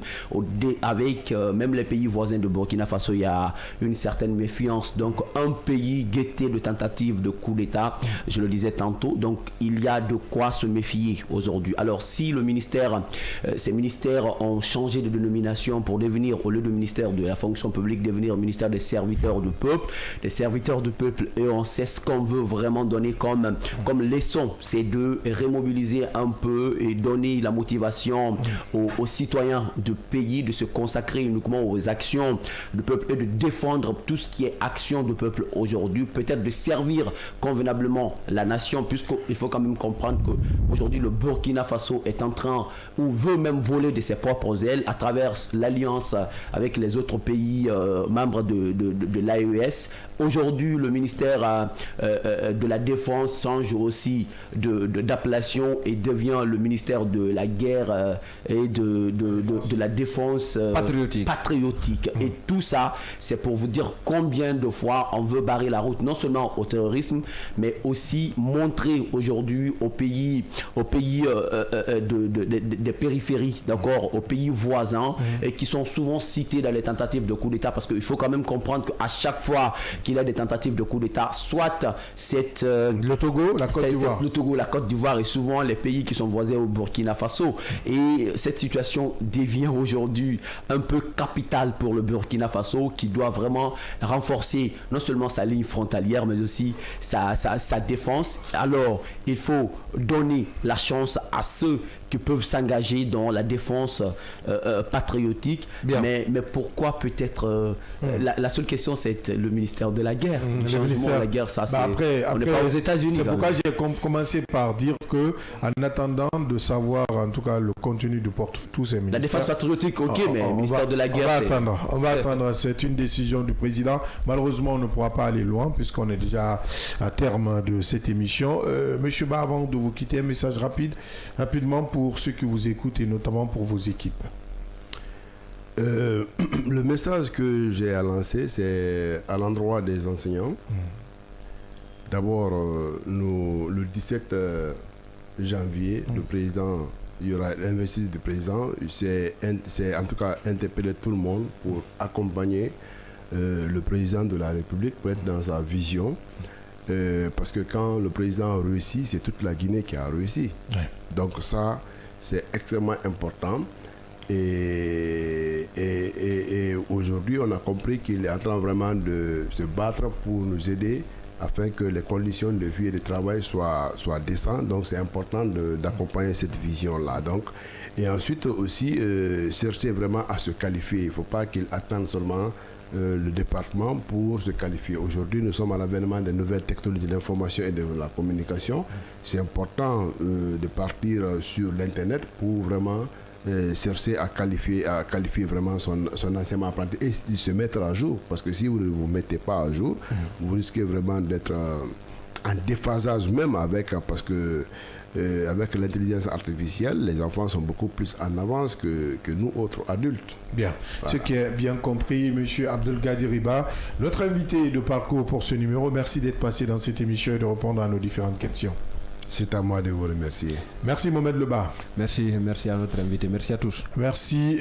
avec même les pays voisins de Burkina Faso, il y a une certaine méfiance. Donc, un pays guetté de tentatives de coup d'État, je le disais tantôt, donc il y a de quoi se méfier aujourd'hui. Alors si ces ministères ont changé de dénomination pour devenir, au lieu de ministère de la fonction publique, devenir ministère des serviteurs du peuple, et on sait ce qu'on veut vraiment donner comme leçon, c'est de remobiliser un peu et donner la motivation aux citoyens du pays de se consacrer uniquement aux actions du peuple et de défendre tout ce qui est action du peuple aujourd'hui, peut-être de servir convenablement la nation, puisqu'il faut quand même comprendre qu'aujourd'hui le Burkina Faso est en train, ou veut même voler de ses propres ailes à travers l'alliance avec les autres pays membres de l'AES. Aujourd'hui, le ministère de la Défense change aussi d'appellation et devient le ministère de la guerre et de la défense patriotique. Et tout ça, c'est pour vous dire combien de fois on veut barrer la route, non seulement au terrorisme, mais aussi montrer aujourd'hui aux pays des périphéries, d'accord, aux pays voisins, et qui sont souvent cités dans les tentatives de coup d'État, parce qu'il faut quand même comprendre qu'à chaque fois qu'il y a des tentatives de coup d'État, soit c'est le Togo, la Côte d'Ivoire. Le Togo, la Côte d'Ivoire et souvent les pays qui sont voisins au Burkina Faso. Et cette situation devient aujourd'hui un peu capitale pour le Burkina Faso, qui doit vraiment renforcer non seulement sa ligne frontalière, mais aussi sa défense. Alors, il faut donner la chance à ceux qui peuvent s'engager dans la défense patriotique. Mais pourquoi peut-être la seule question, c'est le ministère de la guerre. Le changement de la guerre, ça c'est... on n'est pas aux États-Unis. C'est pourquoi j'ai commencé par dire que, en attendant de savoir en tout cas le contenu de tous ces ministères... La défense patriotique, ok, mais le ministère de la guerre, on va attendre. C'est une décision du président. Malheureusement, on ne pourra pas aller loin puisqu'on est déjà à terme de cette émission. Monsieur Ba, avant de vous quitter, un message rapidement pour ceux qui vous écoutent et notamment pour vos équipes. Le message que j'ai à lancer, c'est à l'endroit des enseignants. D'abord, le 17 janvier, le président, il y aura l'investiture du président. C'est en tout cas interpeller tout le monde pour accompagner le président de la République pour être dans sa vision. Parce que quand le président a réussi, c'est toute la Guinée qui a réussi. Ouais. Donc ça, c'est extrêmement important. Et aujourd'hui, on a compris qu'il est en train vraiment de se battre pour nous aider afin que les conditions de vie et de travail soient décentes. Donc c'est important d'accompagner cette vision-là. Donc, et ensuite aussi, chercher vraiment à se qualifier. Il ne faut pas qu'il attende seulement le département pour se qualifier. Aujourd'hui, nous sommes à l'avènement des nouvelles technologies de l'information et de la communication. C'est important de partir sur l'Internet pour vraiment chercher à qualifier vraiment son enseignement apprenti et de se mettre à jour. Parce que si vous ne vous mettez pas à jour, vous risquez vraiment d'être en déphasage même avec, parce que avec l'intelligence artificielle, les enfants sont beaucoup plus en avance que nous autres adultes. Bien. Voilà. Ce qui est bien compris, M. Abdelgadi Riba, notre invité de parcours pour ce numéro. Merci d'être passé dans cette émission et de répondre à nos différentes questions. C'est à moi de vous remercier. Merci Mohamed Leba. Merci à notre invité. Merci à tous. Merci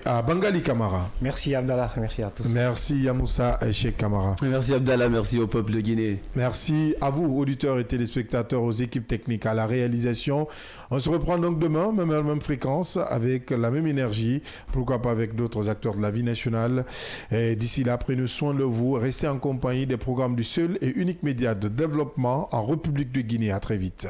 à Bangali Kamara. Merci Abdallah, merci à tous. Merci Yamoussa et Cheikh Kamara. Merci Abdallah, merci au peuple de Guinée. Merci à vous, auditeurs et téléspectateurs, aux équipes techniques, à la réalisation. On se reprend donc demain, même à la même fréquence, avec la même énergie, pourquoi pas avec d'autres acteurs de la vie nationale. Et d'ici là, prenez soin de vous, restez en compagnie des programmes du seul et unique média de développement en République de Guinée. À très vite.